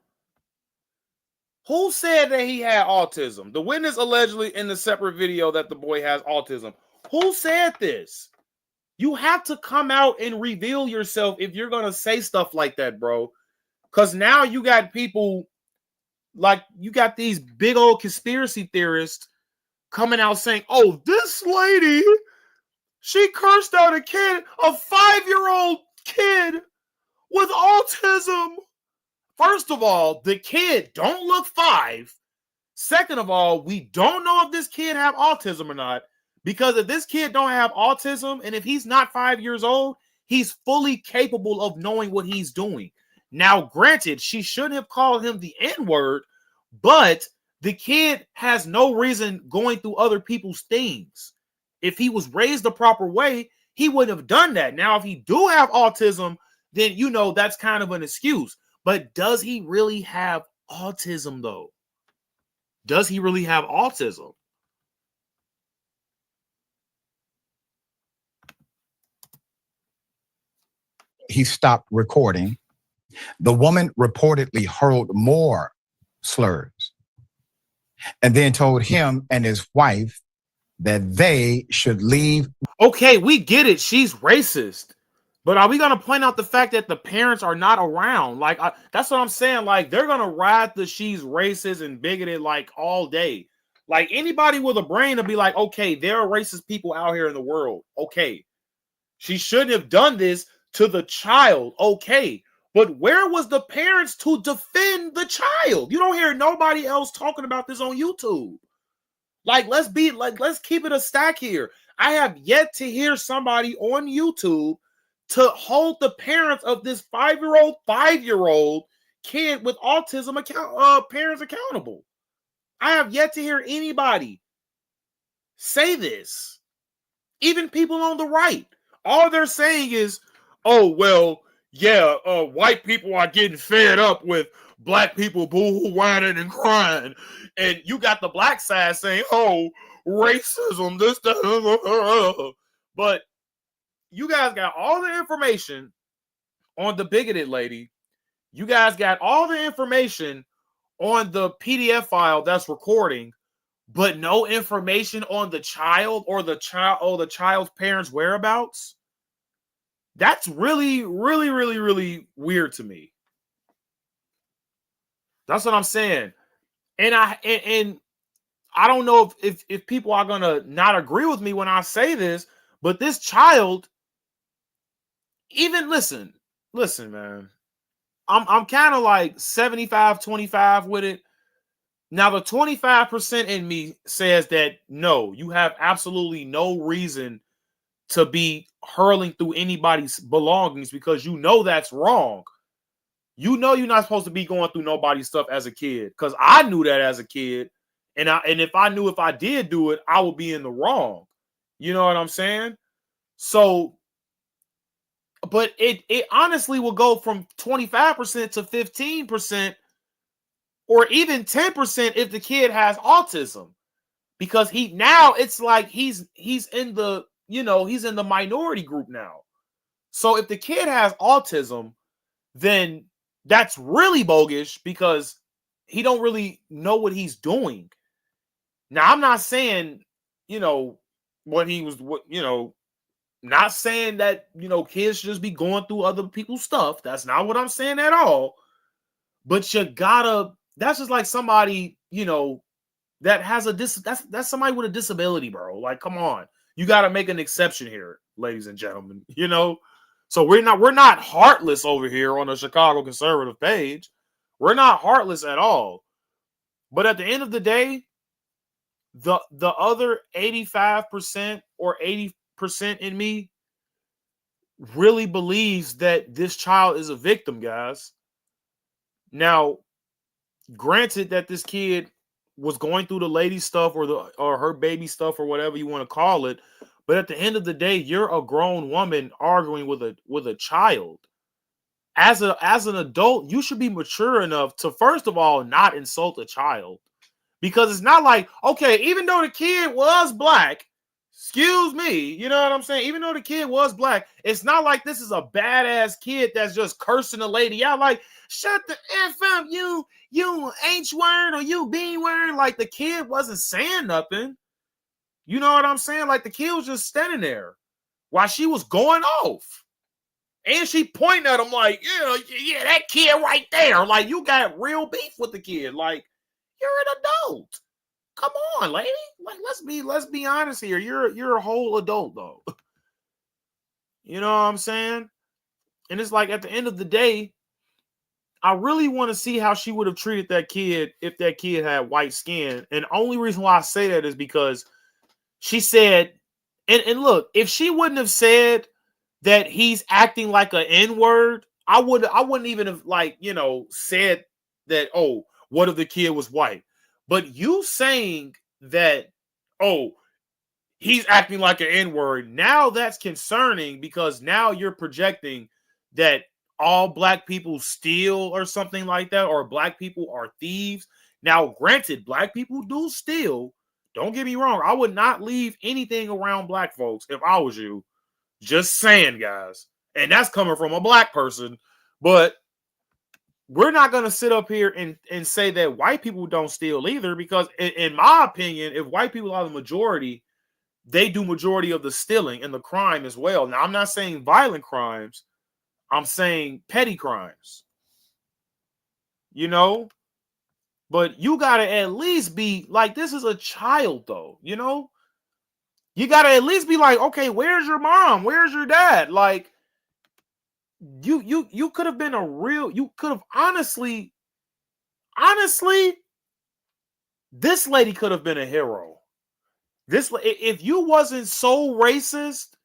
A: Who said that he had autism? The witness allegedly in the separate video that the boy has autism. Who said this? You have to come out and reveal yourself if you're going to say stuff like that, bro. Because now you got people, like, you got these big old conspiracy theorists coming out saying, oh, this lady, she cursed out a 5-year-old kid with autism. First of all, the kid don't look 5. Second of all, we don't know if this kid have autism or not, because if this kid don't have autism and if he's not 5 years old, he's fully capable of knowing what he's doing. Now, granted, she shouldn't have called him the N-word, but the kid has no reason going through other people's things. If he was raised the proper way, he wouldn't have done that. Now, if he do have autism, then, that's kind of an excuse. But does he really have autism, though? Does he really have autism?
G: he stopped recording, the woman reportedly hurled more slurs and then told him and his wife that they should leave.
A: Okay, we get it. She's racist. But are we going to point out the fact that the parents are not around? Like, that's what I'm saying. Like, they're going to ride the she's racist and bigoted, like, all day. Like, anybody with a brain to be like, okay, there are racist people out here in the world. Okay. She shouldn't have done this to the child. Okay. But where was the parents to defend the child? You don't hear nobody else talking about this on YouTube. Like, let's keep it a stack here. I have yet to hear somebody on YouTube to hold the parents of this 5-year-old kid with autism parents accountable. I have yet to hear anybody say this. Even people on the right. All they're saying is, oh, well, yeah, white people are getting fed up with black people boo-hoo whining and crying. And you got the black side saying, oh, racism, this, that. But you guys got all the information on the bigoted lady. You guys got all the information on the PDF file that's recording, but no information on the child or the child's parents' whereabouts. That's really, really, really, really weird to me. That's what I'm saying. And I don't know if people are gonna not agree with me when I say this, but this child, even listen, man. I'm kind of like 75-25 with it. Now, the 25% in me says that no, you have absolutely no reason to be hurling through anybody's belongings because you know that's wrong. You know you're not supposed to be going through nobody's stuff as a kid, because I knew that as a kid, and if I knew if I did do it, I would be in the wrong. You know what I'm saying? So, but it honestly will go from 25% to 15%, or even 10% if the kid has autism, because it's like he's in the he's in the minority group now. So if the kid has autism, then that's really bogus because he don't really know what he's doing. Now, I'm not saying, not saying that, kids should just be going through other people's stuff. That's not what I'm saying at all. But that's just like somebody, that has that's somebody with a disability, bro. Like, come on. You got to make an exception here, ladies and gentlemen, So we're not heartless over here on the Chicago conservative page. We're not heartless at all. But at the end of the day, the other 85% or 80% in me really believes that this child is a victim, guys. Now, granted that this kid was going through the lady stuff or her baby stuff or whatever you want to call it, but at the end of the day, you're a grown woman arguing with a child. As an adult, you should be mature enough to, first of all, not insult a child. Because it's not like, okay, even though the kid was black, excuse me, you know what I'm saying? Even though the kid was black, it's not like this is a badass kid that's just cursing the lady out like, shut the F up, you H word or you B word. Like, the kid wasn't saying nothing. You know what I'm saying? Like, the kid was just standing there while she was going off. And she pointing at him like, yeah, that kid right there. Like, you got real beef with the kid. Like, you're an adult. Come on, lady. Like, let's be honest here. You're a whole adult, though. You know what I'm saying? And it's like, at the end of the day, I really want to see how she would have treated that kid if that kid had white skin. And the only reason why I say that is because she said, and look, if she wouldn't have said that he's acting like an N-word, I wouldn't even have said that, oh, what if the kid was white? But you saying that, oh, he's acting like an N-word, now that's concerning, because now you're projecting that all black people steal or something like that, or black people are thieves. Now, granted, black people do steal. Don't get me wrong. I would not leave anything around black folks if I was you. Just saying, guys. And that's coming from a black person. But we're not going to sit up here and say that white people don't steal either, because in my opinion, if white people are the majority, they do majority of the stealing and the crime as well. Now, I'm not saying violent crimes. I'm saying petty crimes. But you got to at least be like, this is a child, though, You got to at least be like, okay, where's your mom? Where's your dad? Like, you could have been you could have honestly, this lady could have been a hero. If you wasn't so racist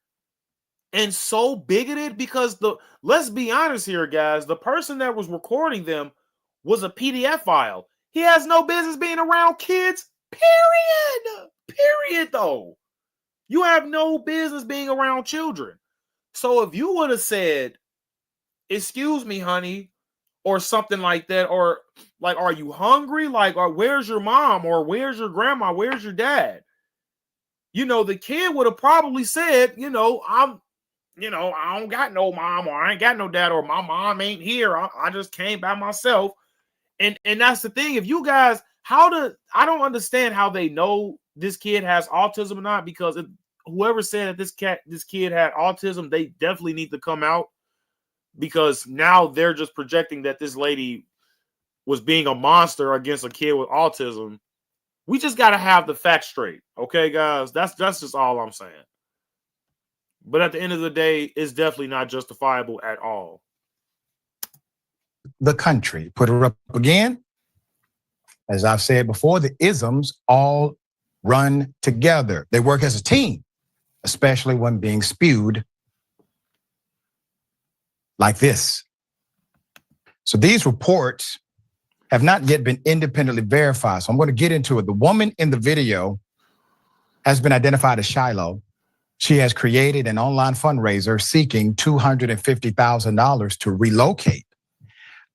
A: and so bigoted, because let's be honest here, guys, the person that was recording them was a PDF file. He has no business being around kids. Period. Period, though. You have no business being around children. So if you would have said, excuse me, honey, or something like that, or like, are you hungry? Like, or where's your mom? Or where's your grandma? Where's your dad? You know, the kid would have probably said, I don't got no mom, or I ain't got no dad, or my mom ain't here. I just came by myself. And that's the thing. If you guys, I don't understand how they know this kid has autism or not, because whoever said that this kid had autism, they definitely need to come out, because now they're just projecting that this lady was being a monster against a kid with autism. We just got to have the facts straight. Okay, guys? That's just all I'm saying. But at the end of the day, it's definitely not justifiable at all.
G: The country. Put her up again. As I've said before, the isms all run together. They work as a team, especially when being spewed like this. So these reports have not yet been independently verified. So I'm going to get into it. The woman in the video has been identified as Shiloh. She has created an online fundraiser seeking $250,000 to relocate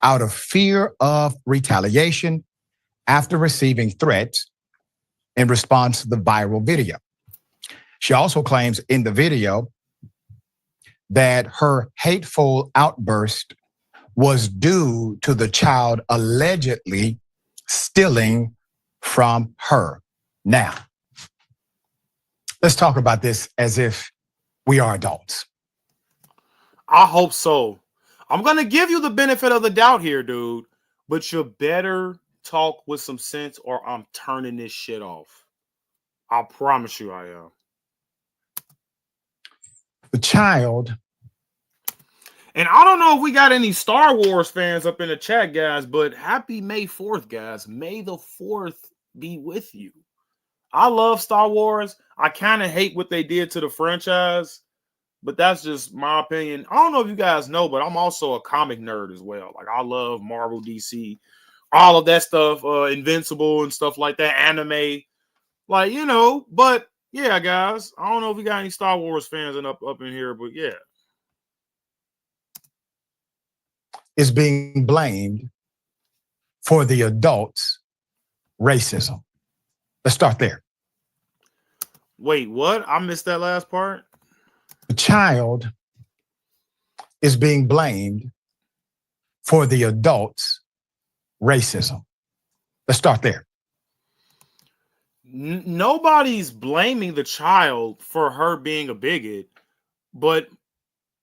G: out of fear of retaliation after receiving threats in response to the viral video. She also claims in the video that her hateful outburst was due to the child allegedly stealing from her. Now, let's talk about this as if we are adults.
A: I hope so. I'm going to give you the benefit of the doubt here, dude, but you better talk with some sense or I'm turning this shit off. I promise you I am.
G: The child.
A: And I don't know if we got any Star Wars fans up in the chat, guys, but happy May 4th, guys. May the 4th be with you. I love Star Wars. I kind of hate what they did to the franchise, but that's just my opinion. I don't know if you guys know, but I'm also a comic nerd as well. Like, I love Marvel, DC, all of that stuff, Invincible and stuff like that, anime. Like, but yeah, guys, I don't know if we got any Star Wars fans up in here, but yeah.
G: Is being blamed for the adults' racism. Let's start there.
A: Wait, what? I missed that last part.
G: The child is being blamed for the adults' racism. Let's start there.
A: Nobody's blaming the child for her being a bigot, but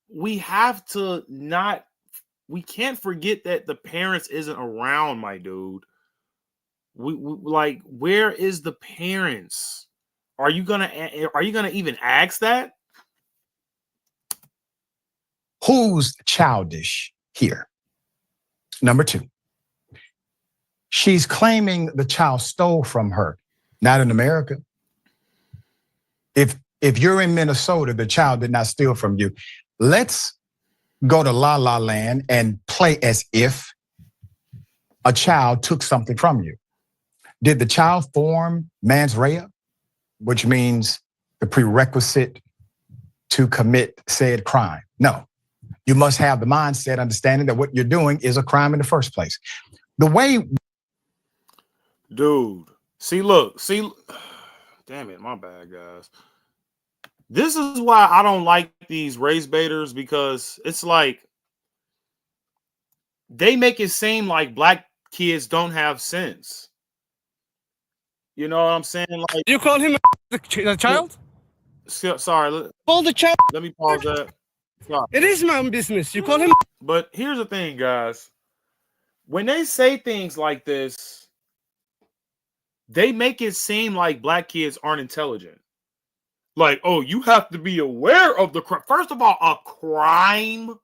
A: we have to not. We can't forget that the parents isn't around, my dude. We like, where is the parents? Are you gonna even ask that?
G: Who's childish here? Number two, she's claiming the child stole from her. Not in America. If you're in Minnesota, the child did not steal from you. Let's go to La La Land and play as if a child took something from you. Did the child form mens rea, which means the prerequisite to commit said crime? No. You must have the mindset, understanding that what you're doing is a crime in the first place. The way...
A: Dude, see, damn it, my bad, guys. This is why I don't like these race baiters, because it's like they make it seem like black kids don't have sense. You know what I'm saying? Like,
C: You call him a child?
A: Sorry.
C: Call the child.
A: Let me pause that. Sorry.
C: It is my own business. You call him.
A: But here's the thing, guys. When they say things like this, they make it seem like black kids aren't intelligent. Like, oh, you have to be aware of the crime. First of all, a crime?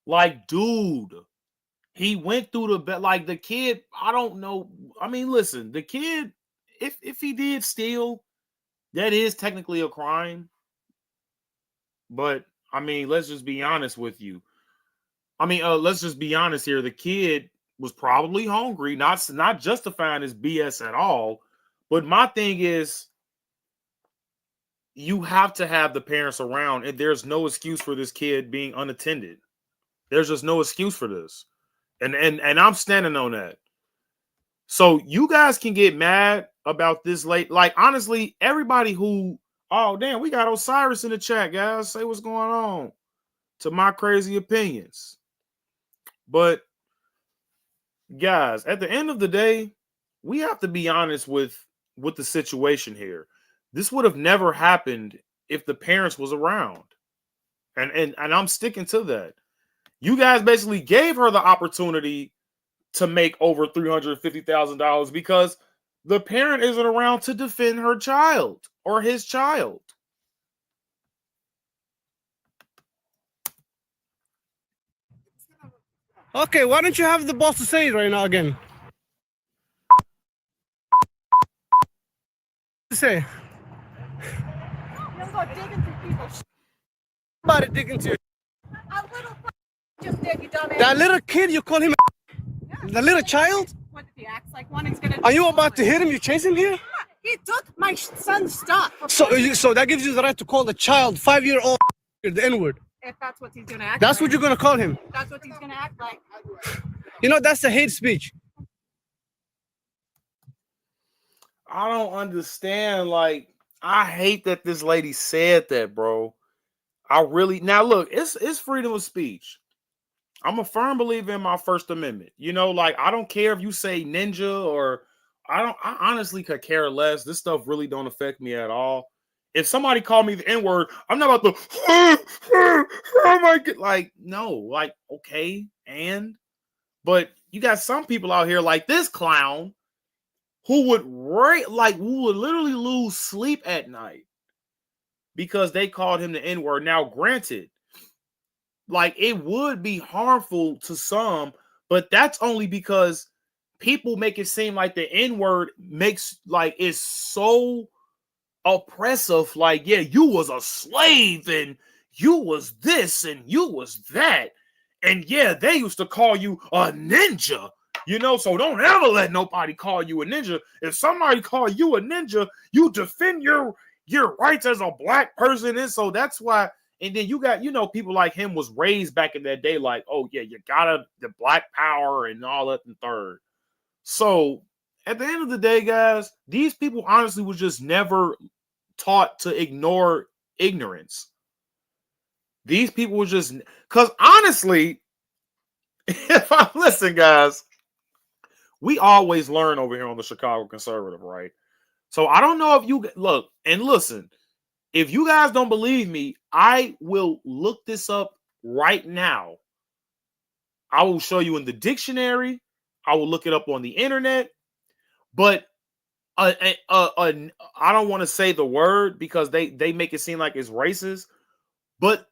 A: Like, dude, he went through the bed. Like, the kid, I don't know. I mean, listen, the kid, if he did steal, that is technically a crime. But, I mean, let's just be honest with you. I mean, let's just be honest here. The kid was probably hungry, not justifying his BS at all. But my thing is, you have to have the parents around, and there's no excuse for this kid being unattended. There's just no excuse for this. And I'm standing on that. So you guys can get mad about this late. Like, honestly, everybody who, oh, damn, we got Osiris in the chat, guys. Say what's going on to my crazy opinions. But, guys, at the end of the day, we have to be honest with the situation here. This would have never happened if the parents was around. And I'm sticking to that. You guys basically gave her the opportunity to make over $350,000 because the parent isn't around to defend her child or his child.
C: Okay, why don't you have the boss to say it right now again? Say.
E: You don't go digging through people's
C: Somebody digging to you.
E: A little just did, you dumbass.
C: That little kid, you call him the little child?
E: What if he acts like one? He's gonna.
C: Are you about to hit him? You chase him here?
E: He took my son's stuff.
C: So that gives you the right to call the child 5-year-old the N-word.
E: If that's what he's gonna act.
C: That's
E: like.
C: what you're gonna call him.
E: That's what he's gonna act like.
C: You know, that's a hate speech.
A: I don't understand. Like, I hate that this lady said that, bro. I really, now look, it's freedom of speech. I'm a firm believer in my First Amendment. You know, like, I don't care if you say ninja or I honestly could care less. This stuff really don't affect me at all. If somebody called me the N-word, I'm not about to, oh my God, like, no, like, okay, but you got some people out here like this clown who would literally lose sleep at night because they called him the N-word. Now, granted, like, it would be harmful to some, but that's only because people make it seem like the N-word is so oppressive. Like, yeah, you was a slave and you was this and you was that. And yeah, they used to call you a ninja, you know, so don't ever let nobody call you a ninja. If somebody call you a ninja, you defend your rights as a black person. And so that's why. And then you got, you know, people like him was raised back in that day like, oh, yeah, you gotta the black power and all that and third. So at the end of the day, guys, these people honestly was just never taught to ignore ignorance. These people were just, because honestly, if I listen, guys, we always learn over here on the Chicago Conservative, right? So I don't know if you look and listen. If you guys don't believe me, I will look this up right now. I will show you in the dictionary. I will look it up on the internet. But I don't want to say the word because they make it seem like it's racist. But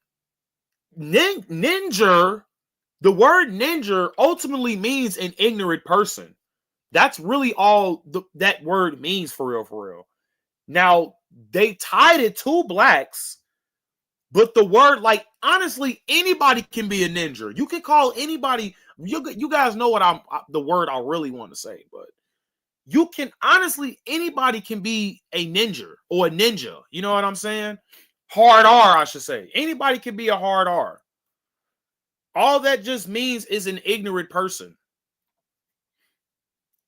A: ninja, the word ninja ultimately means an ignorant person. That's really all that word means for real. Now, they tied it to blacks, but the word, like, honestly, anybody can be a ninja. You can call anybody, you guys know what the word I really want to say, but you can, honestly, anybody can be a ninja or a ninja. You know what I'm saying? Hard R, I should say. Anybody can be a hard R. All that just means is an ignorant person.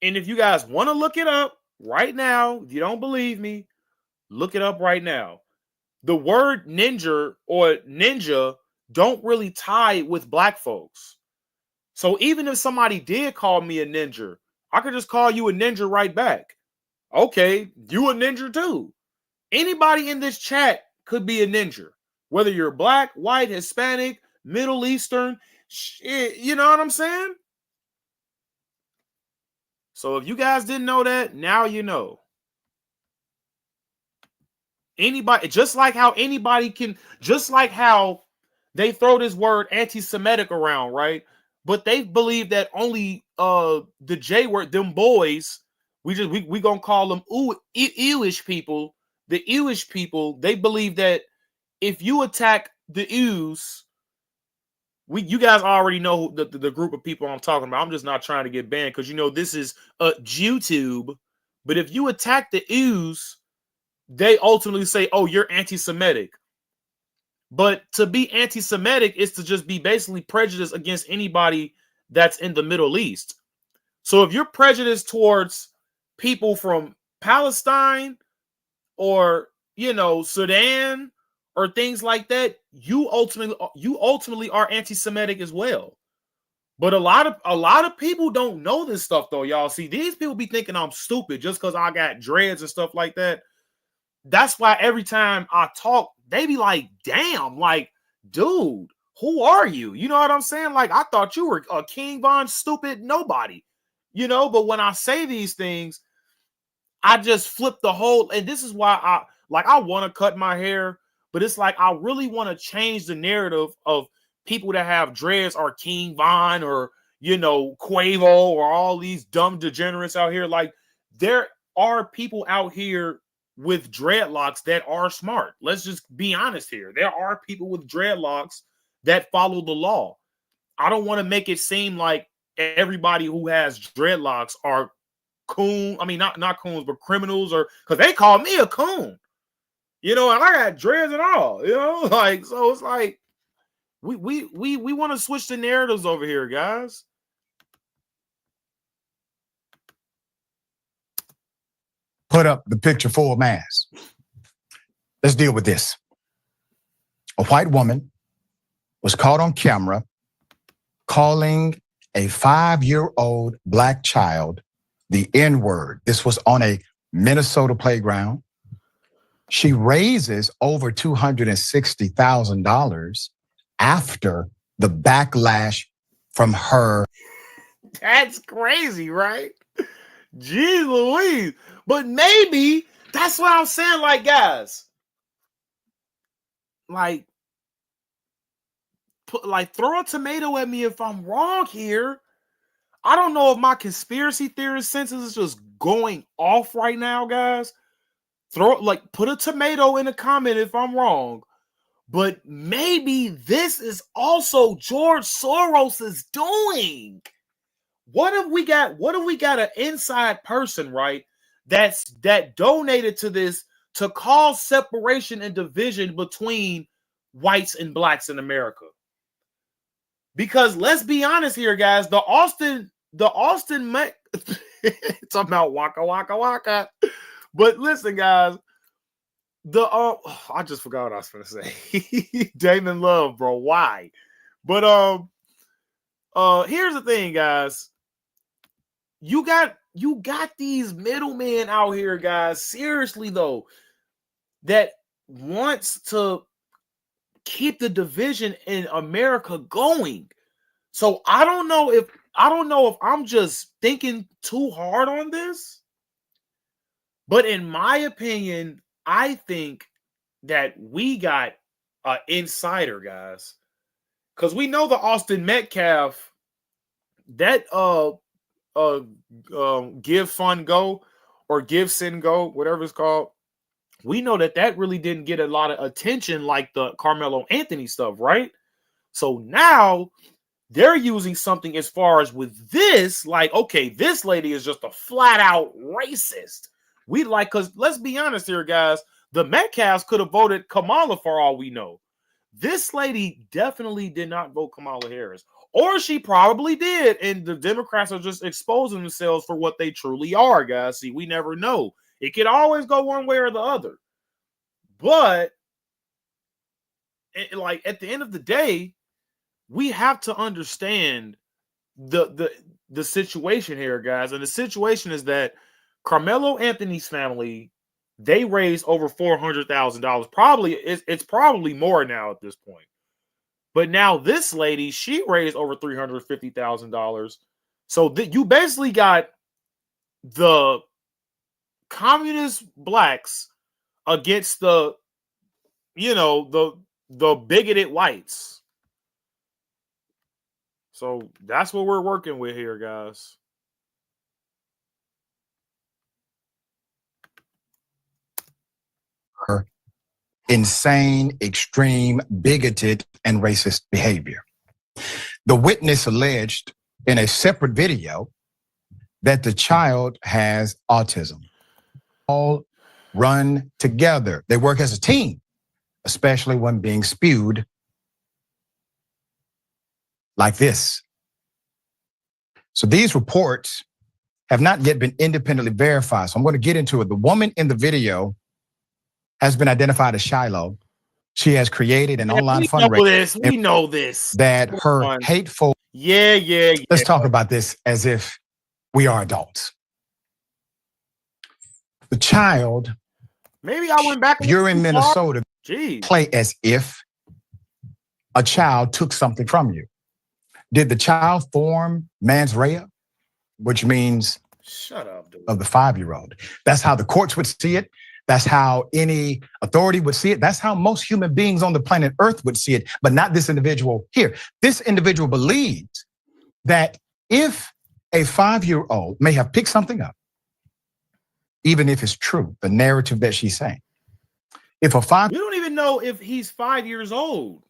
A: And if you guys want to look it up right now, if you don't believe me, look it up right now. The word ninja or ninja don't really tie with black folks. So even if somebody did call me a ninja, I could just call you a ninja right back. Okay, you a ninja too. Anybody in this chat could be a ninja. Whether you're black, white, Hispanic, Middle Eastern, you know what I'm saying? So if you guys didn't know that, now you know. Anybody, just like how they throw this word anti-Semitic around, right? But they believe that only the J word, them boys, we gonna call them Ewish people. The Ewish people, they believe that if you attack the Ews, you guys already know the group of people I'm talking about. I'm just not trying to get banned because this is YouTube. But if you attack the Jews, they ultimately say, "Oh, you're anti-Semitic." But to be anti-Semitic is to just be basically prejudiced against anybody that's in the Middle East. So if you're prejudiced towards people from Palestine or Sudan or things like that, you ultimately are anti-Semitic as well. But a lot of people don't know this stuff though, y'all. See, these people be thinking I'm stupid just because I got dreads and stuff like that. That's why every time I talk, they be like, damn, like, dude, who are you? You know what I'm saying? Like, I thought you were a King Von stupid nobody, but when I say these things, I just flip the whole, and this is why I want to cut my hair, but it's like I really want to change the narrative of people that have dreads are King Von or Quavo or all these dumb degenerates out here. Like, there are people out here with dreadlocks that are smart. Let's just be honest here. There are people with dreadlocks that follow the law. I don't want to make it seem like everybody who has dreadlocks are coon. I mean, not coons, but criminals, or because they call me a coon. And I got dreads and all. Like, so it's like we want to switch the narratives over here, guys.
G: Put up the picture full mass. Let's deal with this. A white woman was caught on camera calling a 5-year-old black child the N-word. This was on a Minnesota playground. She raises over $260,000 after the backlash from her.
A: That's crazy, right? Jeez Louise. But maybe that's what I'm saying. Like, guys, like throw a tomato at me if I'm wrong here. I don't know if my conspiracy theorist senses is just going off right now, guys. Put a tomato in a comment if I'm wrong. But maybe this is also George Soros's doing. What if we got an inside person, right? That donated to this to cause separation and division between whites and blacks in America. Because let's be honest here, guys, the Austin talking about waka waka waka. But listen, guys, I just forgot what I was gonna say. Damon Love, bro. Why? But here's the thing, guys. You got these middlemen out here, guys. Seriously, though, that wants to keep the division in America going. So I don't know if I'm just thinking too hard on this. But in my opinion, I think that we got an insider, guys. Because we know the Austin Metcalf, that Give Fund Go or Give Send Go, whatever it's called. We know that really didn't get a lot of attention like the Carmelo Anthony stuff, right? So now they're using something as far as with this, like, okay, this lady is just a flat out racist. Because let's be honest here, guys, the Metcalfs could have voted Kamala for all we know. This lady definitely did not vote Kamala Harris. Or she probably did, and the Democrats are just exposing themselves for what they truly are, guys. See, we never know. It could always go one way or the other. But, at the end of the day, we have to understand the situation here, guys. And the situation is that Carmelo Anthony's family, they raised over $400,000. Probably, it's probably more now at this point. But now this lady, she raised over $350,000. So you basically got the communist blacks against the bigoted whites. So that's what we're working with here, guys.
G: Her insane, extreme, bigoted, and racist behavior. The witness alleged in a separate video that the child has autism. All run together. They work as a team, especially when being spewed like this. So these reports have not yet been independently verified. So I'm going to get into it. The woman in the video has been identified as Shiloh. She has created an online fundraiser.
A: We know this.
G: That her hateful.
A: Yeah.
G: Let's talk about this as if we are adults. The child.
A: Maybe I went back.
G: You're in Minnesota.
A: Jeez.
G: Play as if a child took something from you. Did the child form mens rea, which means
A: shut up, dude.
G: Of the 5-year-old? That's how the courts would see it. That's how any authority would see it. That's how most human beings on the planet Earth would see it, but not this individual here. This individual believes that if a 5-year-old may have picked something up, even if it's true, the narrative that she's saying, if a 5
A: we don't even know if he's 5 years old,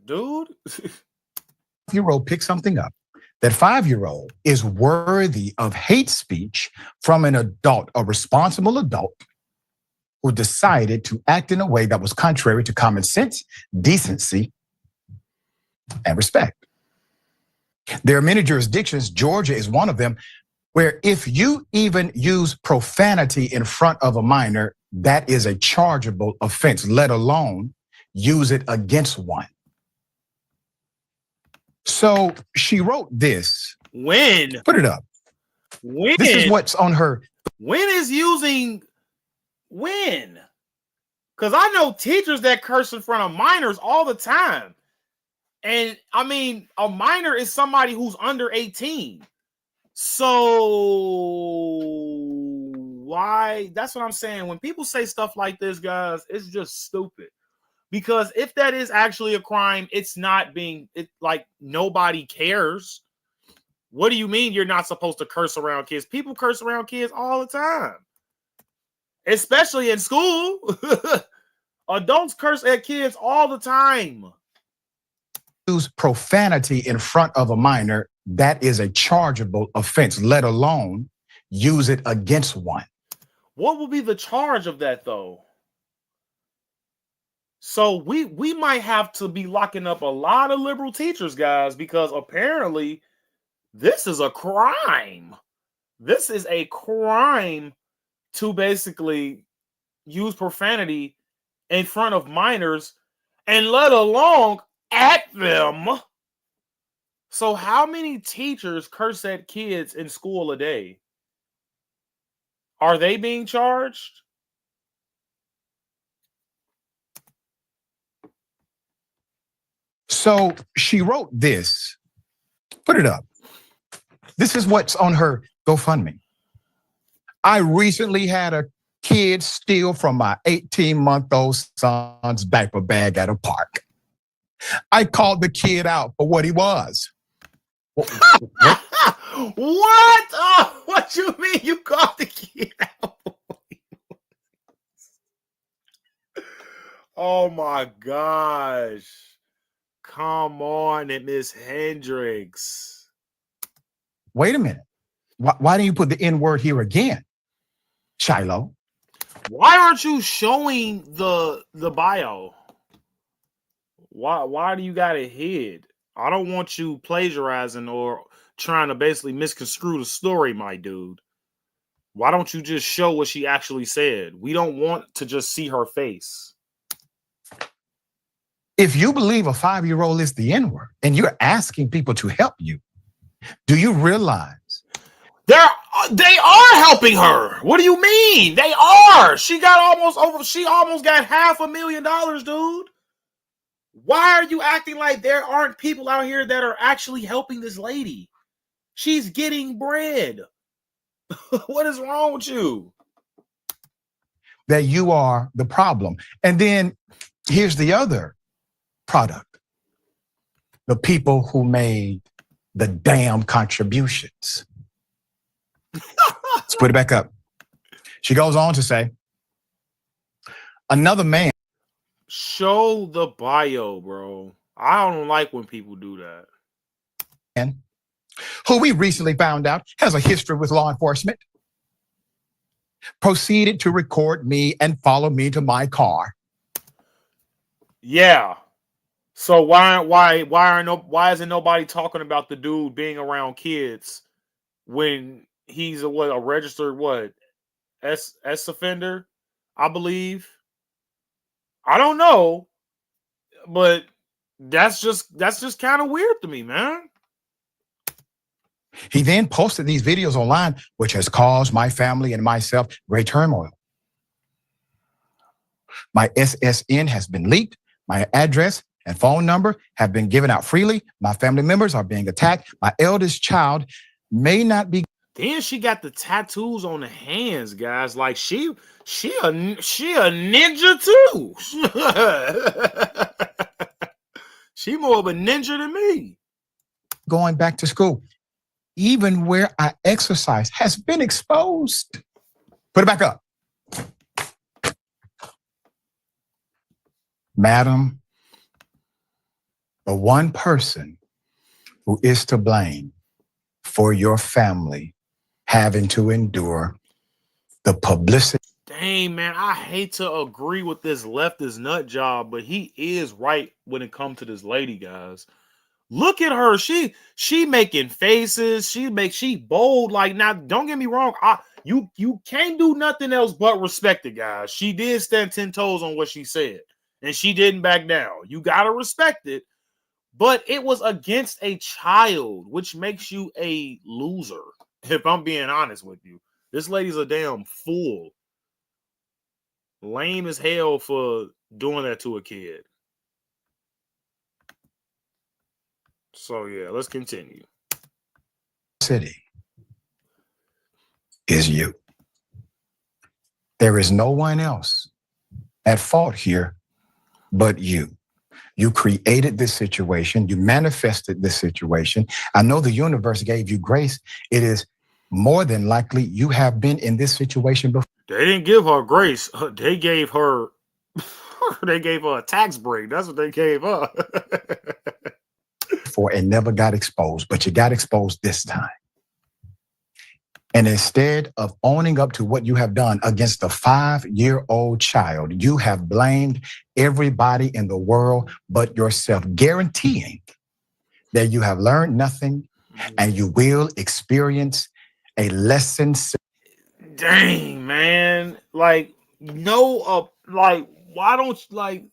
A: dude.
G: 5-year-old picks something up, that 5-year-old is worthy of hate speech from an adult, a responsible adult who decided to act in a way that was contrary to common sense, decency, and respect. There are many jurisdictions, Georgia is one of them, where if you even use profanity in front of a minor, that is a chargeable offense, let alone use it against one. So she wrote this.
A: When?
G: Put it up.
A: When?
G: This is what's on her.
A: When is using when? Because I know teachers that curse in front of minors all the time. And I mean, a minor is somebody who's under 18. So why? That's what I'm saying. When people say stuff like this, guys, it's just stupid. Because if that is actually a crime, it's not being, like nobody cares. What do you mean you're not supposed to curse around kids? People curse around kids all the time, especially in school. Adults curse at kids all the time.
G: Use profanity in front of a minor, that is a chargeable offense, let alone use it against one.
A: What will be the charge of that, though? So we might have to be locking up a lot of liberal teachers, guys, because apparently this is a crime. This is a crime to basically use profanity in front of minors and let alone at them. So how many teachers curse at kids in school a day? Are they being charged?
G: So she wrote this. Put it up. This is what's on her GoFundMe. I recently had a kid steal from my 18-month-old son's diaper bag at a park. I called the kid out for what he was.
A: What? Oh, what you mean you called the kid out? Oh my gosh. Come on, Miss Hendricks.
G: Wait a minute. Why didn't you put the N word here again, Shiloh?
A: Why aren't you showing the bio? Why do you got it hid? I don't want you plagiarizing or trying to basically misconstrue the story, my dude. Why don't you just show what she actually said? We don't want to just see her face.
G: If you believe a 5-year-old is the N-word and you're asking people to help you, do you realize
A: they are helping her? What do you mean? They are. She almost got $500,000, dude. Why are you acting like there aren't people out here that are actually helping this lady? She's getting bread. What is wrong with you?
G: that you are the problem? And then here's the other product. The people who made the damn contributions. Let's put it back up. She goes on to say, another man.
A: Show the bio, bro. I don't like when people do that.
G: who we recently found out has a history with law enforcement, proceeded to record me and follow me to my car.
A: Yeah. So why isn't nobody talking about the dude being around kids when he's a registered S offender, I believe. I don't know, but that's just kind of weird to me, man.
G: He then posted these videos online, which has caused my family and myself great turmoil. My SSN has been leaked. My address and phone number have been given out freely. My family members are being attacked. My eldest child may not be.
A: Then she got the tattoos on the hands, guys. Like she a ninja too. She more of a ninja than me.
G: Going back to school, even where I exercise, has been exposed. Put it back up. Madam, the one person who is to blame for your family having to endure the publicity.
A: Dang, man, I hate to agree with this leftist nut job, but he is right when it comes to this lady, guys. Look at her. She making faces. She bold. Like, now, don't get me wrong. You can't do nothing else but respect it, guys. She did stand 10 toes on what she said, and she didn't back down. You gotta respect it. But it was against a child, which makes you a loser, if I'm being honest with you. This lady's a damn fool. Lame as hell for doing that to a kid. So, yeah, let's continue.
G: City is you. There is no one else at fault here but you. You created this situation. You manifested this situation. I know the universe gave you grace. It is more than likely you have been in this situation before.
A: They didn't give her grace. They gave her a tax break. That's what they gave her.
G: And never got exposed, but you got exposed this time. And instead of owning up to what you have done against a 5-year-old child, you have blamed everybody in the world but yourself, guaranteeing that you have learned nothing and you will experience a lesson.
A: Dang, man. Like, no, why don't you,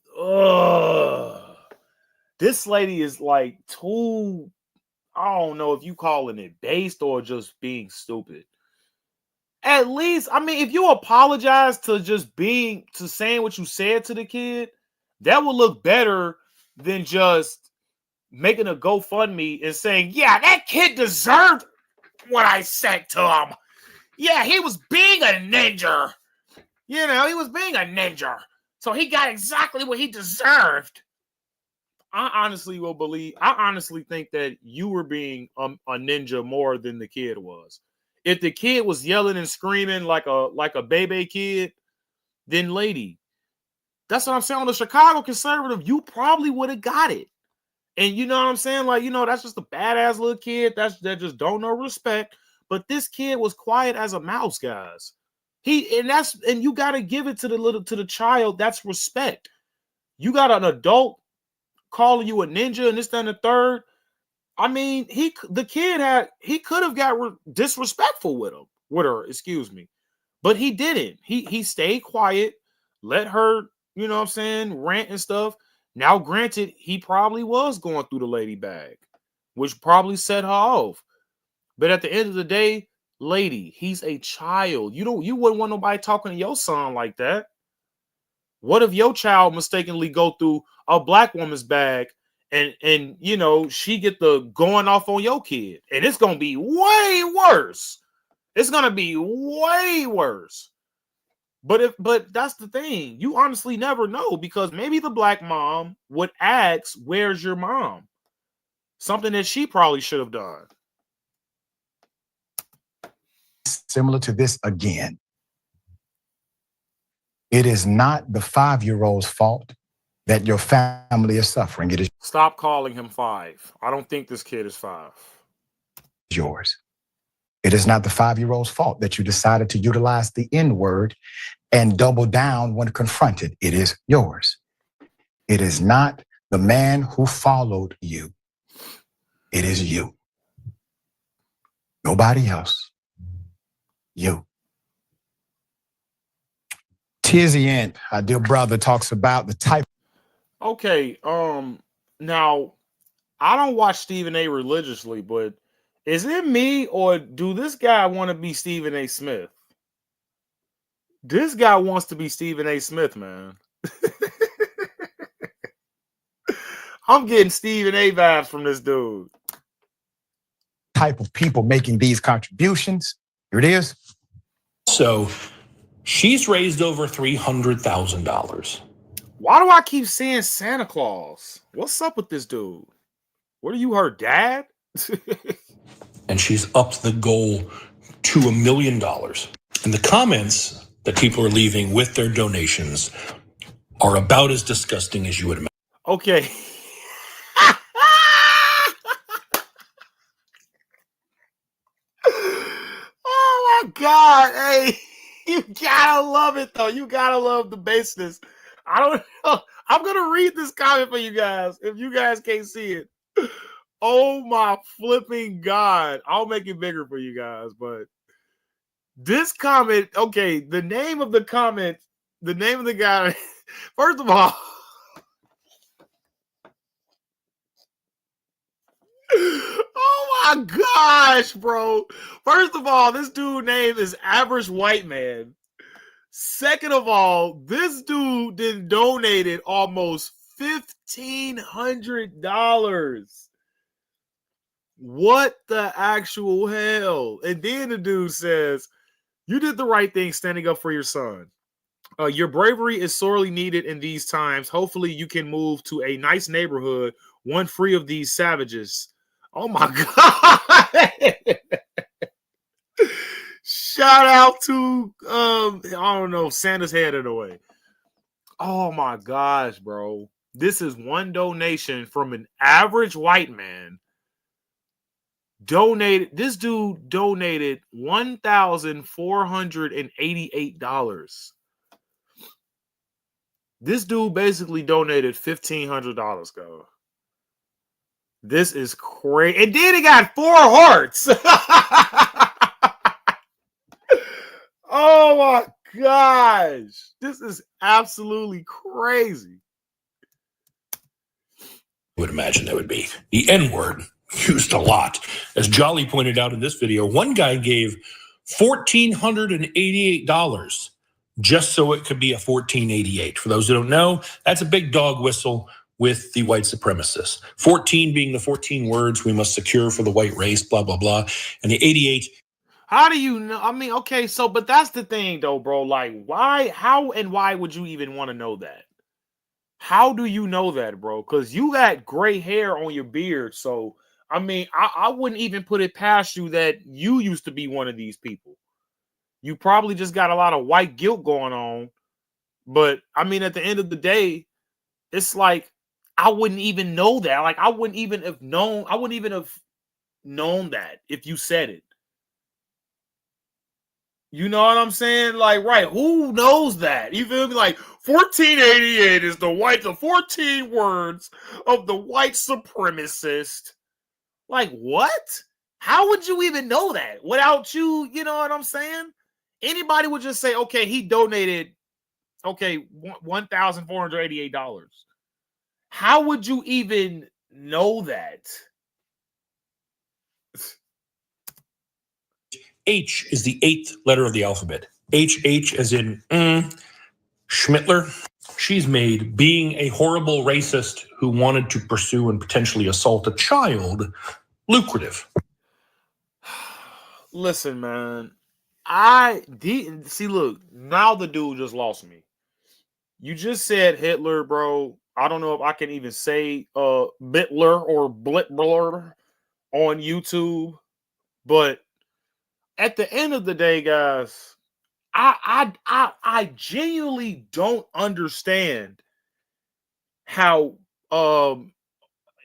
A: this lady is like too, I don't know if you calling it based or just being stupid. At least, I mean, if you apologize to saying what you said to the kid, that would look better than just making a GoFundMe and saying, yeah, that kid deserved what I said to him. Yeah, he was being a ninja. You know, he was being a ninja. So he got exactly what he deserved. I honestly think that you were being a ninja more than the kid was. If the kid was yelling and screaming like a baby kid, then lady, that's what I'm saying. On the Chicago conservative, you probably would have got it. And you know what I'm saying? Like, you know, that's just a badass little kid that just don't know respect. But this kid was quiet as a mouse, guys. And you got to give it to the child. That's respect. You got an adult calling you a ninja and this, that, and the third. I mean, he could have got disrespectful with her, excuse me. But he didn't. He stayed quiet, let her, you know what I'm saying, rant and stuff. Now, granted, he probably was going through the lady bag, which probably set her off. But at the end of the day, lady, he's a child. You wouldn't want nobody talking to your son like that. What if your child mistakenly go through a black woman's bag and you know, she get the going off on your kid, and it's gonna be way worse. It's gonna be way worse. But that's the thing. You honestly never know, because maybe the black mom would ask, "Where's your mom?" Something that she probably should have done.
G: Similar to this again. It is not the 5-year-old's fault. that your family is suffering. It is
A: Stop calling him 5. I don't think this kid is 5.
G: yours. It is not the 5-year-old's fault that you decided to utilize the N-word and double down when confronted. It is yours. It is not the man who followed you. It is you. Nobody else. You. T.C.C, our dear brother, talks about the type.
A: Okay, now I don't watch Stephen A religiously, but is it me or do this guy want to be Stephen A. Smith? This guy wants to be Stephen A. Smith, man. I'm getting Stephen A. vibes from this dude.
G: Type of people making these contributions. Here it is.
F: So she's raised over $300,000.
A: Why do I keep seeing Santa Claus? What's up with this dude? What are you, her dad?
F: And she's upped the goal to $1 million. And the comments that people are leaving with their donations are about as disgusting as you would imagine.
A: Okay. Oh my God. Hey, you gotta love it though. You gotta love the baseness. I don't know. I'm gonna read this comment for you guys if you guys can't see it. Oh my flipping God. I'll make it bigger for you guys, but this comment, okay, the name of the comment, the name of the guy, first of all, oh my gosh, bro. First of all, this dude name is Average White Man. Second of all, this dude then donated almost $1,500. What the actual hell? And then the dude says, you did the right thing standing up for your son. Your bravery is sorely needed in these times. Hopefully you can move to a nice neighborhood, one free of these savages. Oh my God. Shout out to I don't know, Santa's head in a way. Oh my gosh, bro. This is one donation from an average white man. This dude donated $1,488. This dude basically donated $1,500, go. This is crazy. And then he got 4 hearts. Oh my gosh. This is absolutely crazy.
F: I would imagine that would be the N-word used a lot. As Jolly pointed out in this video, one guy gave $1,488 just so it could be a 1488. For those who don't know, that's a big dog whistle with the white supremacists. 14 being the 14 words we must secure for the white race, blah, blah, blah. And the 88.
A: How do you know? I mean, okay, so, but that's the thing though, bro. Like, why, how, and why would you even want to know that? How do you know that, bro? Because you got gray hair on your beard. So, I mean, I wouldn't even put it past you that you used to be one of these people. You probably just got a lot of white guilt going on. But, I mean, at the end of the day, it's like, I wouldn't even know that. Like, I wouldn't even have known that if you said it. You know what I'm saying? Like, right, who knows that? You feel me? Like, 1488 is the 14 words of the white supremacist. Like, what? How would you even know that without you? You know what I'm saying? Anybody would just say, okay, he donated, okay, $1,488. How would you even know that?
F: H is the 8th letter of the alphabet. H as in Schmittler. She's made being a horrible racist who wanted to pursue and potentially assault a child lucrative.
A: Listen, man. See, look, now the dude just lost me. You just said Hitler, bro. I don't know if I can even say Bitler or Blitbler on YouTube, but at the end of the day, guys, I genuinely don't understand how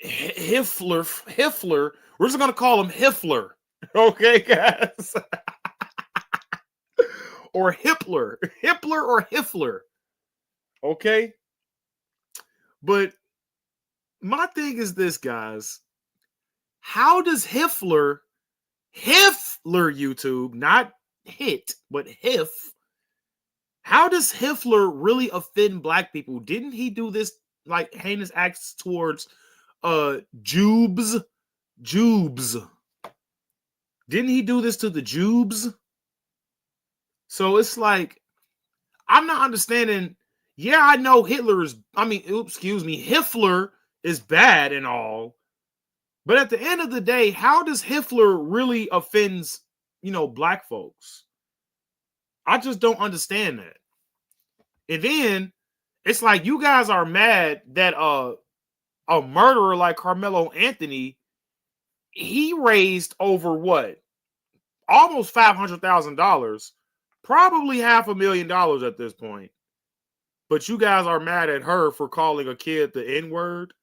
A: Hiffler, we're just gonna call him Hiffler, okay, guys, or Hippler or Hiffler, okay. But my thing is this, guys: how does Hiffler YouTube, not hit, but how does Hiffler really offend black people? Didn't he do this like heinous acts towards Jubes? Didn't he do this to the Jubes? So it's like, I'm not understanding. Yeah, I know Hiffler is bad and all. But at the end of the day, how does Hiffler really offends, black folks? I just don't understand that. And then it's like you guys are mad that a murderer like Carmelo Anthony, he raised over what? Almost $500,000, probably $500,000 at this point. But you guys are mad at her for calling a kid the N-word,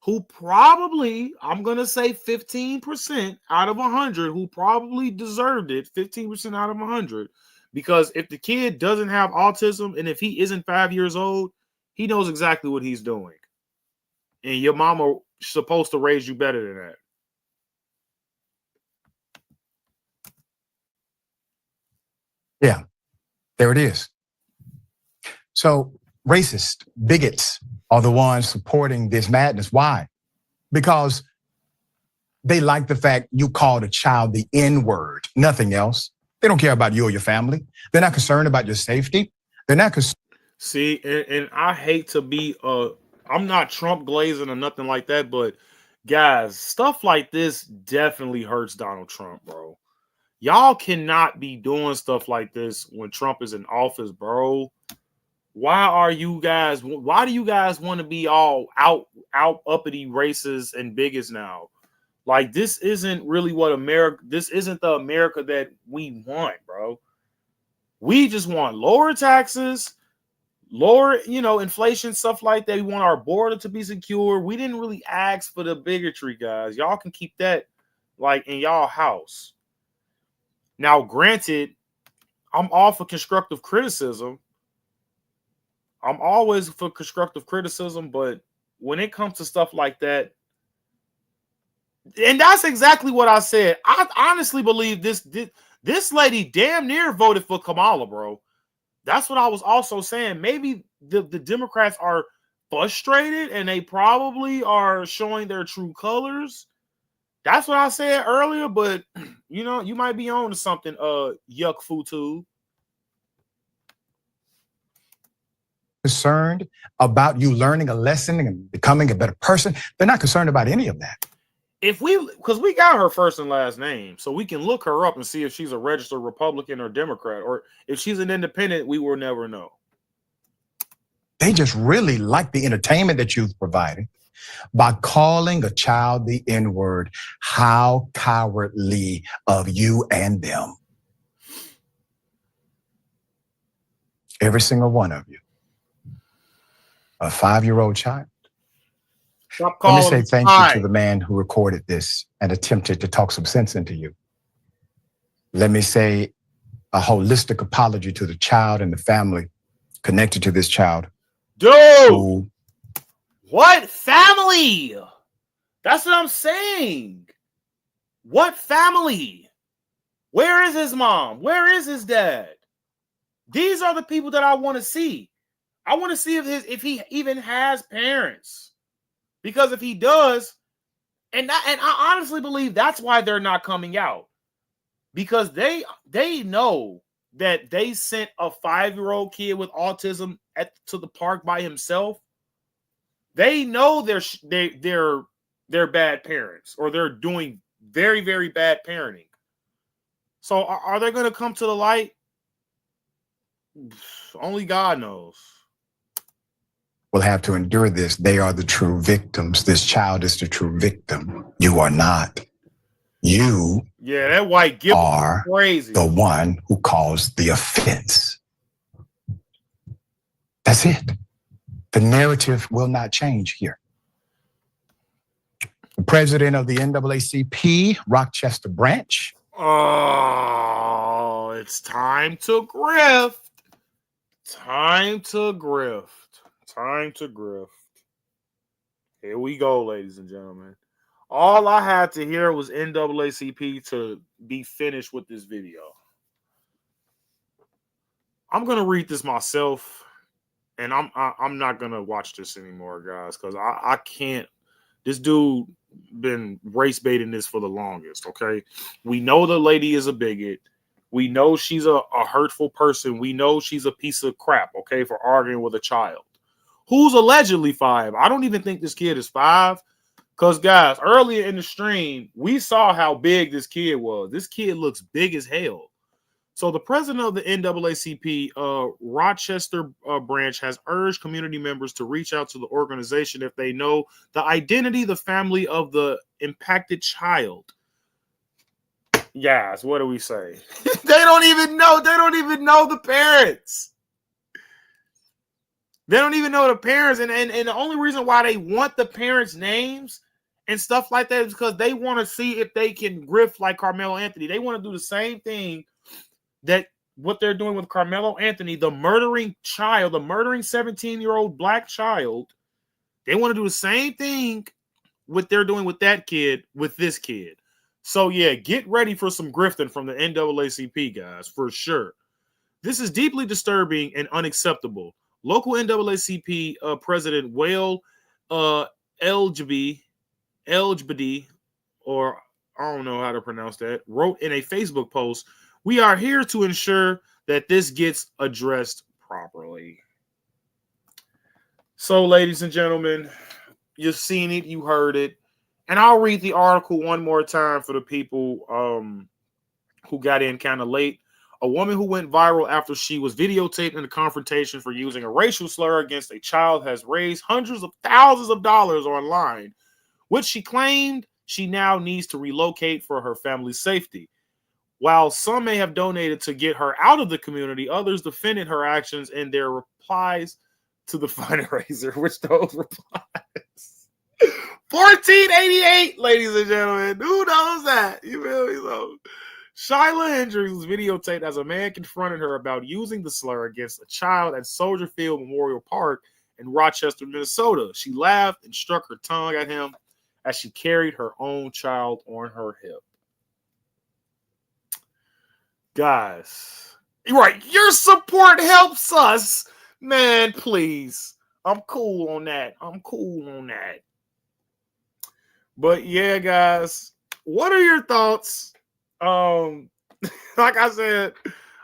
A: who probably, I'm going to say 15% out of 100, who probably deserved it, 15% out of 100. Because if the kid doesn't have autism and if he isn't 5 years old, he knows exactly what he's doing. And your mama supposed to raise you better than that.
G: Yeah, there it is. So racist, bigots are the ones supporting this madness. Why? Because they like the fact you called a child the N-word, nothing else. They don't care about you or your family. They're not concerned about your safety. They're not concerned.
A: See, and I hate to be, I'm not Trump glazing or nothing like that, but guys, stuff like this definitely hurts Donald Trump, bro. Y'all cannot be doing stuff like this when Trump is in office, bro. Why do you guys want to be all out uppity racists and bigots now? Like, this isn't really this isn't the America that we want, bro. We just want lower taxes, lower, inflation, stuff like that. We want our border to be secure. We didn't really ask for the bigotry, guys. Y'all can keep that like in y'all house. Now, granted, I'm all for constructive criticism. I'm always for constructive criticism, but when it comes to stuff like that, and that's exactly what I said. I honestly believe this lady damn near voted for Kamala, bro. That's what I was also saying. Maybe the Democrats are frustrated and they probably are showing their true colors. That's what I said earlier, but you might be on to something, Yuck Futu.
G: Concerned about you learning a lesson and becoming a better person. They're not concerned about any of that.
A: Because we got her first and last name, so we can look her up and see if she's a registered Republican or Democrat, or if she's an independent, we will never know.
G: They just really like the entertainment that you've provided by calling a child the N-word. How cowardly of you and them. Every single one of you. A 5-year-old child. Let me say thank you to the man who recorded this and attempted to talk some sense into you. Let me say a holistic apology to the child and the family connected to this child.
A: Dude! What family? That's what I'm saying. What family? Where is his mom? Where is his dad? These are the people that I want to see. I want to see if he even has parents. Because if he does, and I honestly believe that's why they're not coming out. Because they know that they sent a 5-year-old kid with autism to the park by himself. They know they're bad parents, or they're doing very, very bad parenting. So are they going to come to the light? Only God knows.
G: Will have to endure this. They are the true victims. This child is the true victim. You are not. You
A: that white
G: are
A: crazy.
G: The one who caused the offense. That's it. The narrative will not change here. The president of the NAACP, Rochester branch.
A: Oh, it's time to grift. Time to grift. Time to grift. Here we go, ladies and gentlemen. All I had to hear was NAACP to be finished with this video. I'm gonna read this myself, and I'm not gonna watch this anymore, guys, because I can't. This dude been race baiting this for the longest. Okay, we know the lady is a bigot. We know she's a hurtful person. We know she's a piece of crap. Okay, for arguing with a child who's allegedly 5. I don't even think this kid is 5. Because, guys, earlier in the stream, we saw how big this kid was. This kid looks big as hell. So the president of the NAACP Rochester branch has urged community members to reach out to the organization if they know the identity, the family of the impacted child. Yes, what do we say? They don't even know. They don't even know the parents. They don't even know the parents. And the only reason why they want the parents' names and stuff like that is because they want to see if they can grift like Carmelo Anthony. They want to do the same thing that what they're doing with Carmelo Anthony, the murdering child, the murdering 17-year-old black child. They want to do the same thing what they're doing with that kid, with this kid. So, yeah, get ready for some grifting from the NAACP, guys, for sure. This is deeply disturbing and unacceptable. Local NAACP President Wael Elgbedy, or I don't know how to pronounce that, wrote in a Facebook post, "We are here to ensure that this gets addressed properly." So, ladies and gentlemen, you've seen it, you heard it. And I'll read the article one more time for the people who got in kind of late. A woman who went viral after she was videotaped in a confrontation for using a racial slur against a child has raised hundreds of thousands of dollars online, which she claimed she now needs to relocate for her family's safety. While some may have donated to get her out of the community, others defended her actions in their replies to the fundraiser, which those replies. 1488, ladies and gentlemen. Who knows that? You feel me? So, Shyla Hendricks was videotaped as a man confronted her about using the slur against a child at Soldier Field Memorial Park in Rochester, Minnesota. She laughed and struck her tongue at him as she carried her own child on her hip. Guys, right, your support helps us. Man, please. I'm cool on that. But yeah, guys, what are your thoughts? Like I said,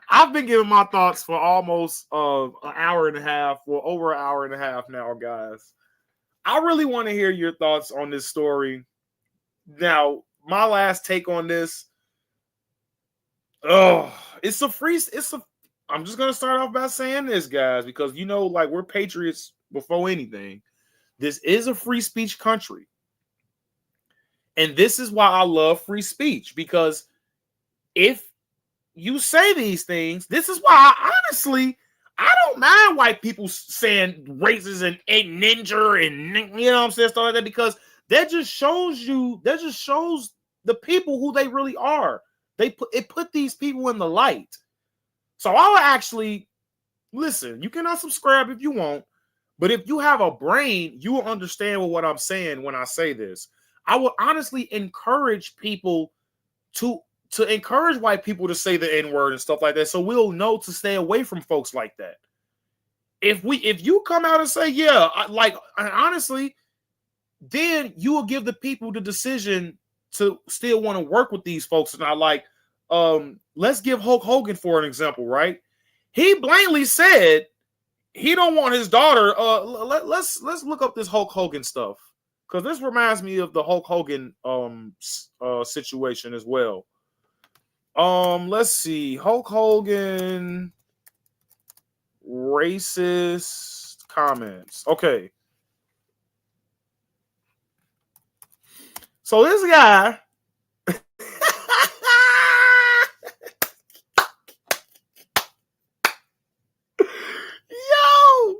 A: I've been giving my thoughts for almost an hour and a half, well, over an hour and a half now, guys. I really want to hear your thoughts on this story. Now, my last take on this, I'm just gonna start off by saying this, guys, because like we're patriots before anything. This is a free speech country. And this is why I love free speech, because if you say these things, this is why I don't mind white people saying races and ninja and you know what I'm saying, stuff like that, because that just shows the people who they really are. It put these people in the light. So I would actually listen. You can unsubscribe if you want, but if you have a brain, you will understand what I'm saying when I say this. I would honestly encourage people to encourage white people to say the N-word and stuff like that, so we'll know to stay away from folks like that. If you come out and say, yeah, honestly, then you will give the people the decision to still want to work with these folks. And let's give Hulk Hogan for an example, right? He blatantly said he don't want his daughter. Let's look up this Hulk Hogan stuff, because this reminds me of the Hulk Hogan situation as well. Let's see. Hulk Hogan racist comments. Okay. So this guy yo,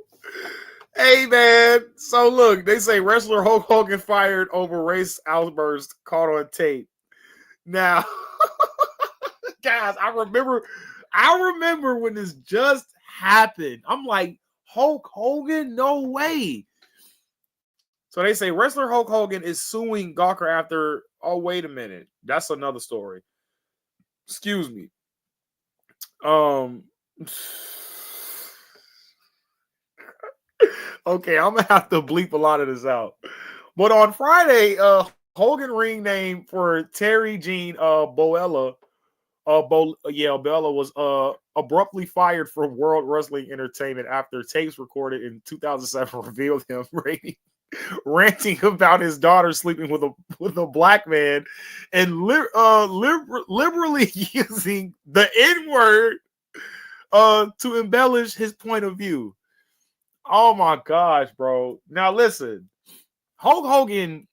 A: Hey man, so look, they say wrestler Hulk Hogan fired over race outburst caught on tape. Now, guys, I remember when this just happened. I'm like, Hulk Hogan, no way. So they say wrestler Hulk Hogan is suing Gawker after. Oh, wait a minute, that's another story. Excuse me. Okay, I'm gonna have to bleep a lot of this out. But on Friday, Hogan ring name for Terry Jean Boella, Boella was abruptly fired from World Wrestling Entertainment after tapes recorded in 2007 revealed him ranting about his daughter sleeping with a black man and liberally using the N-word to embellish his point of view. Oh my gosh, bro. Now listen, Hulk Hogan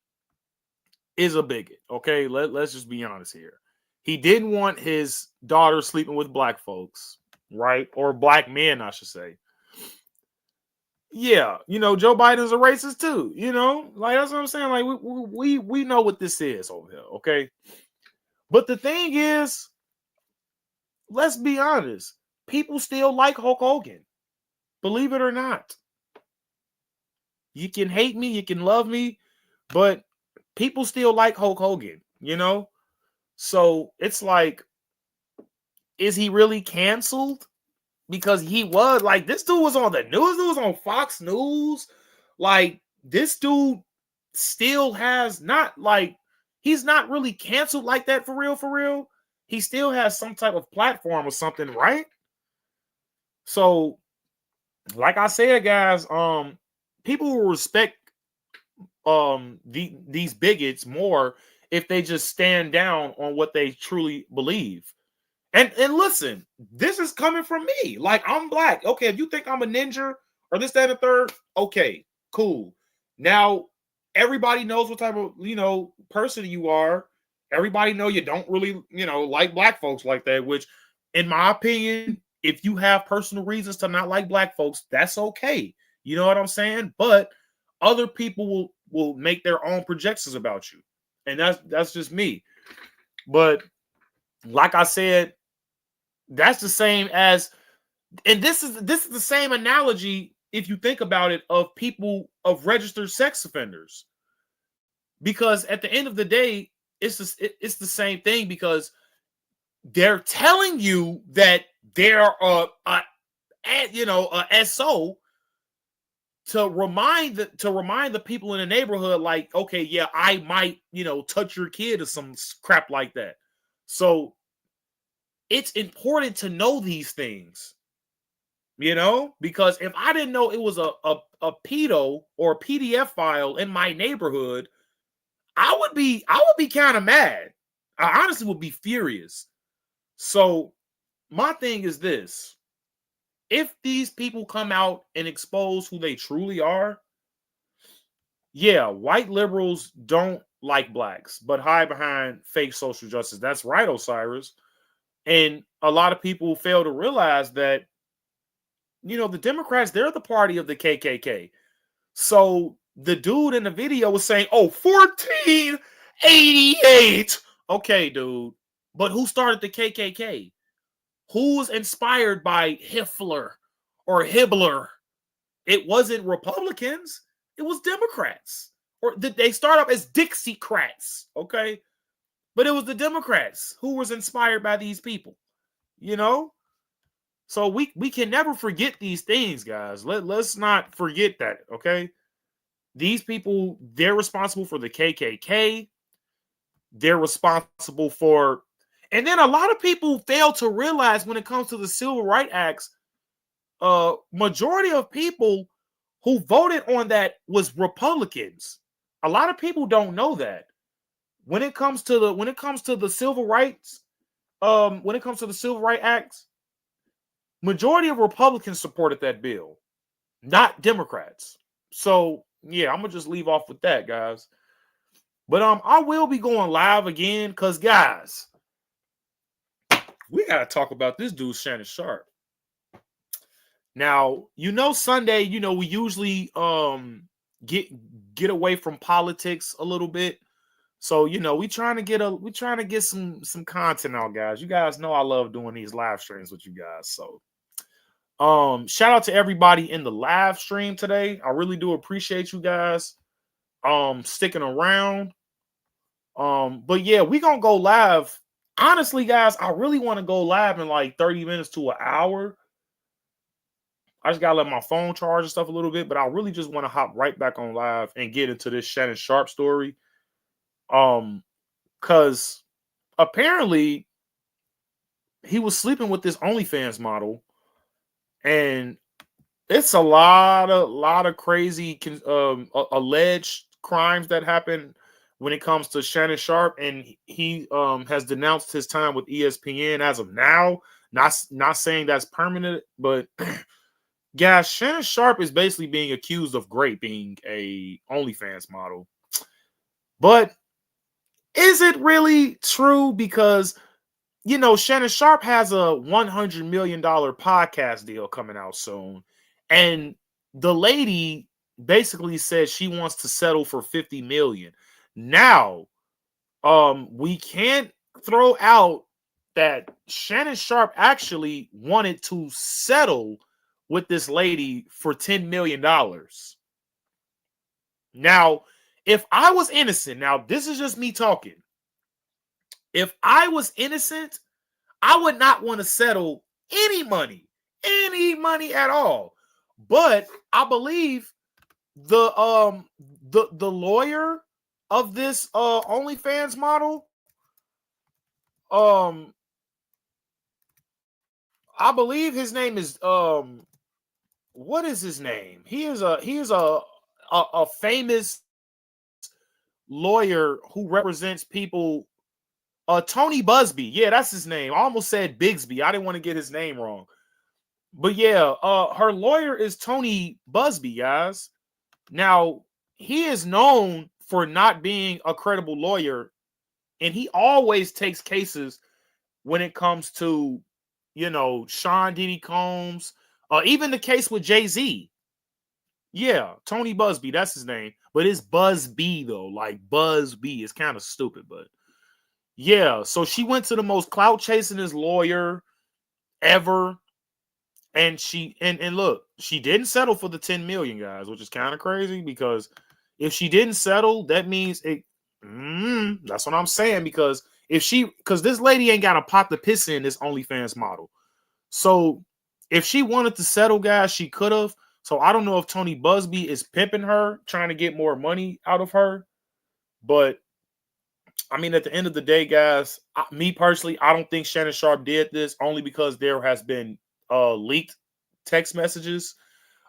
A: is a bigot, okay? Let's just be honest here. He didn't want his daughter sleeping with black folks, right? Or black men, I should say. Yeah, Joe Biden's a racist too, Like that's what I'm saying. Like we know what this is over here, okay? But the thing is, let's be honest. People still like Hulk Hogan. Believe it or not. You can hate me, you can love me, but people still like Hulk Hogan, So it's like, is he really canceled? Because he was like, this dude was on the news, dude was on Fox News. Like, this dude still has not, like, he's not really canceled like that for real, for real. He still has some type of platform or something, right? So, like I said, guys, people will respect these bigots more if they just stand down on what they truly believe. And listen, this is coming from me. Like, I'm black. Okay, if you think I'm a ninja or this, that, and the third, okay, cool. Now, everybody knows what type of, person you are. Everybody know you don't really, like black folks like that, which, in my opinion, if you have personal reasons to not like black folks, that's okay. You know what I'm saying? But other people will make their own projections about you. And that's just me. But like I said, that's the same as, and this is the same analogy, if you think about it, of people, of registered sex offenders. Because at the end of the day, it's the same thing, because they're telling you that they're a SO to remind the people in the neighborhood, like, okay, yeah, I might, touch your kid or some crap like that. So it's important to know these things, because if I didn't know it was a pedo or a PDF file in my neighborhood, I would be kind of mad. I honestly would be furious. So my thing is this: if these people come out and expose who they truly are, yeah, white liberals don't like blacks, but hide behind fake social justice. That's right, Osiris. And a lot of people fail to realize that, the Democrats, they're the party of the KKK. So the dude in the video was saying, oh, 1488. Okay, dude. But who started the KKK? Who's inspired by Hitler or Hibbler? It wasn't Republicans. It was Democrats. Or did they start up as Dixiecrats? Okay. But it was the Democrats who was inspired by these people, So we can never forget these things, guys. Let's not forget that, okay? These people, they're responsible for the KKK. They're responsible for, and then a lot of people fail to realize when it comes to the Civil Rights Acts, majority of people who voted on that was Republicans. A lot of people don't know that. When it comes to the civil rights, when it comes to the Civil Rights Acts, majority of Republicans supported that bill, not Democrats. So yeah, I'm gonna just leave off with that, guys. But I will be going live again because, guys, we gotta talk about this dude, Shannon Sharp. Now, Sunday, we usually get away from politics a little bit. So, we trying to get some content out, guys. You guys know I love doing these live streams with you guys. So, shout out to everybody in the live stream today. I really do appreciate you guys sticking around. But yeah, we gonna go live. Honestly, guys, I really want to go live in like 30 minutes to an hour. I just gotta let my phone charge and stuff a little bit, but I really just want to hop right back on live and get into this Shannon Sharpe story. Because apparently he was sleeping with this OnlyFans model, and it's a lot of crazy alleged crimes that happen when it comes to Shannon Sharpe, and he has denounced his time with ESPN as of now. Not saying that's permanent, but guys, Shannon Sharpe is basically being accused of raping a OnlyFans model. But is it really true? Because Shannon Sharpe has a $100 million podcast deal coming out soon. And the lady basically says she wants to settle for $50 million. Now, we can't throw out that Shannon Sharpe actually wanted to settle with this lady for $10 million. Now, if I was innocent, now this is just me talking. If I was innocent, I would not want to settle any money at all. But I believe the lawyer of this OnlyFans model, I believe his name is what is his name? He is a famous lawyer who represents people. Tony Busby. Yeah, that's his name. I almost said Bigsby. I didn't want to get his name wrong. But yeah, her lawyer is Tony Busby, guys. Now, he is known for not being a credible lawyer, and he always takes cases when it comes to, Sean Diddy Combs, even the case with Jay-Z. Yeah, Tony Busby, that's his name. But it's Busby, though. Like Busby. It's kind of stupid, but yeah, so she went to the most clout chasingest lawyer ever, and look, she didn't settle for the 10 million, guys, which is kind of crazy, because if she didn't settle, that means it. That's what I'm saying, because because this lady ain't got a pot to piss in, this OnlyFans model. So if she wanted to settle, guys, she could have. So I don't know if Tony Busby is pimping her, trying to get more money out of her, but I mean, at the end of the day, guys, me personally, I don't think Shannon Sharpe did this, only because there has been leaked text messages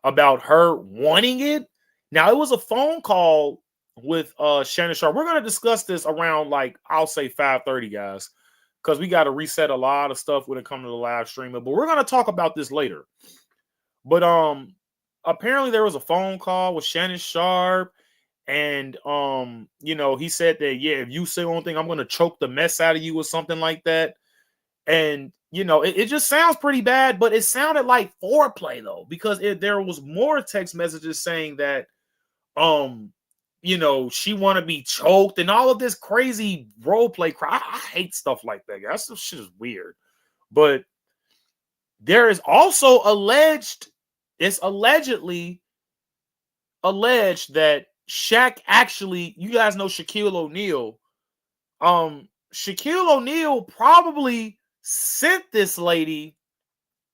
A: about her wanting it. Now, it was a phone call with Shannon Sharpe. We're going to discuss this around, like, I'll say 5:30, guys, because we got to reset a lot of stuff when it comes to the live streaming. But we're going to talk about this later. But apparently there was a phone call with Shannon Sharpe. And he said that, yeah, if you say one thing, I'm gonna choke the mess out of you or something like that. And it just sounds pretty bad, but it sounded like foreplay though, because there was more text messages saying that she want to be choked and all of this crazy role play crap. I hate stuff like that, guys. That shit is weird. But there is also it's allegedly alleged that Shaq actually, you guys know Shaquille O'Neal. Shaquille O'Neal probably sent this lady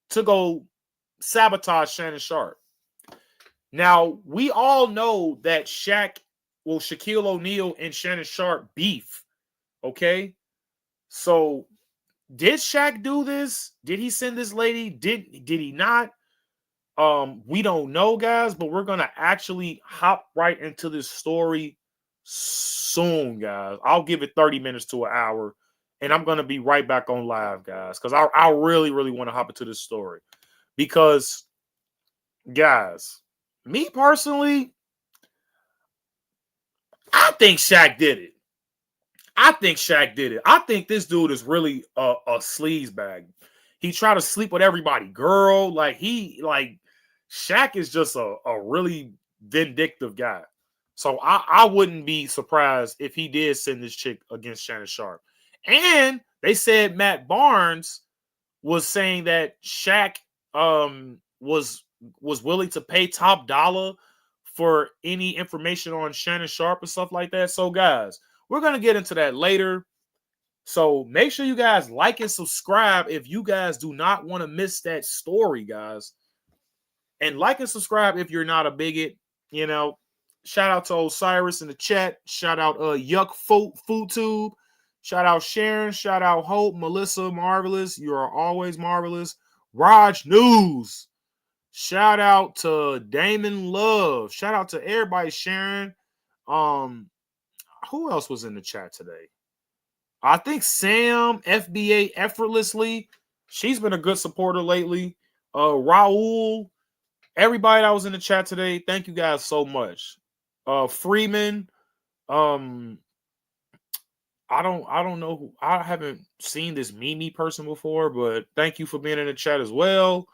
A: to go sabotage Shannon Sharpe. Now, we all know that Shaquille O'Neal and Shannon Sharpe beef. Okay? So, did Shaq do this? Did he send this lady? Did he not? We don't know, guys, but we're gonna actually hop right into this story soon, guys. I'll give it 30 minutes to an hour, and I'm gonna be right back on live, guys, because I really, really want to hop into this story. Because, guys, me personally, I think Shaq did it. I think this dude is really a sleaze bag. He tried to sleep with everybody, girl. Like Shaq is just a really vindictive guy. So I wouldn't be surprised if he did send this chick against Shannon Sharp. And they said Matt Barnes was saying that Shaq was willing to pay top dollar for any information on Shannon Sharp and stuff like that. So guys, we're gonna get into that later. So make sure you guys like and subscribe if you guys do not want to miss that story, guys. And like and subscribe if you're not a bigot. You know, shout out to Osiris in the chat. Shout out Yuck Food Tube. Shout out Sharon. Shout out Hope. Melissa, marvelous. You are always marvelous. Raj News. Shout out to Damon Love. Shout out to everybody sharing. Who else was in the chat today? I think Sam, FBA Effortlessly. She's been a good supporter lately. Raul, everybody that was in the chat today, thank you guys so much. Freeman, I don't know. I haven't seen this Mimi person before, but thank you for being in the chat as well.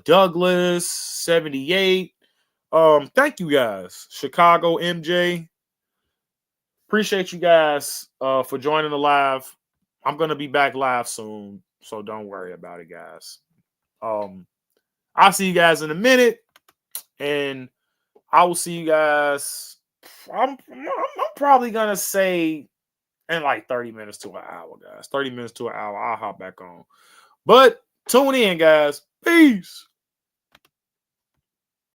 A: Douglas 78. Thank you guys. Chicago MJ. Appreciate you guys for joining the live. I'm gonna be back live soon, so don't worry about it, guys. I'll see you guys in a minute, and I will see you guys. I'm probably gonna say in like 30 minutes to an hour, guys. 30 minutes to an hour, I'll hop back on. But tune in, guys. Peace.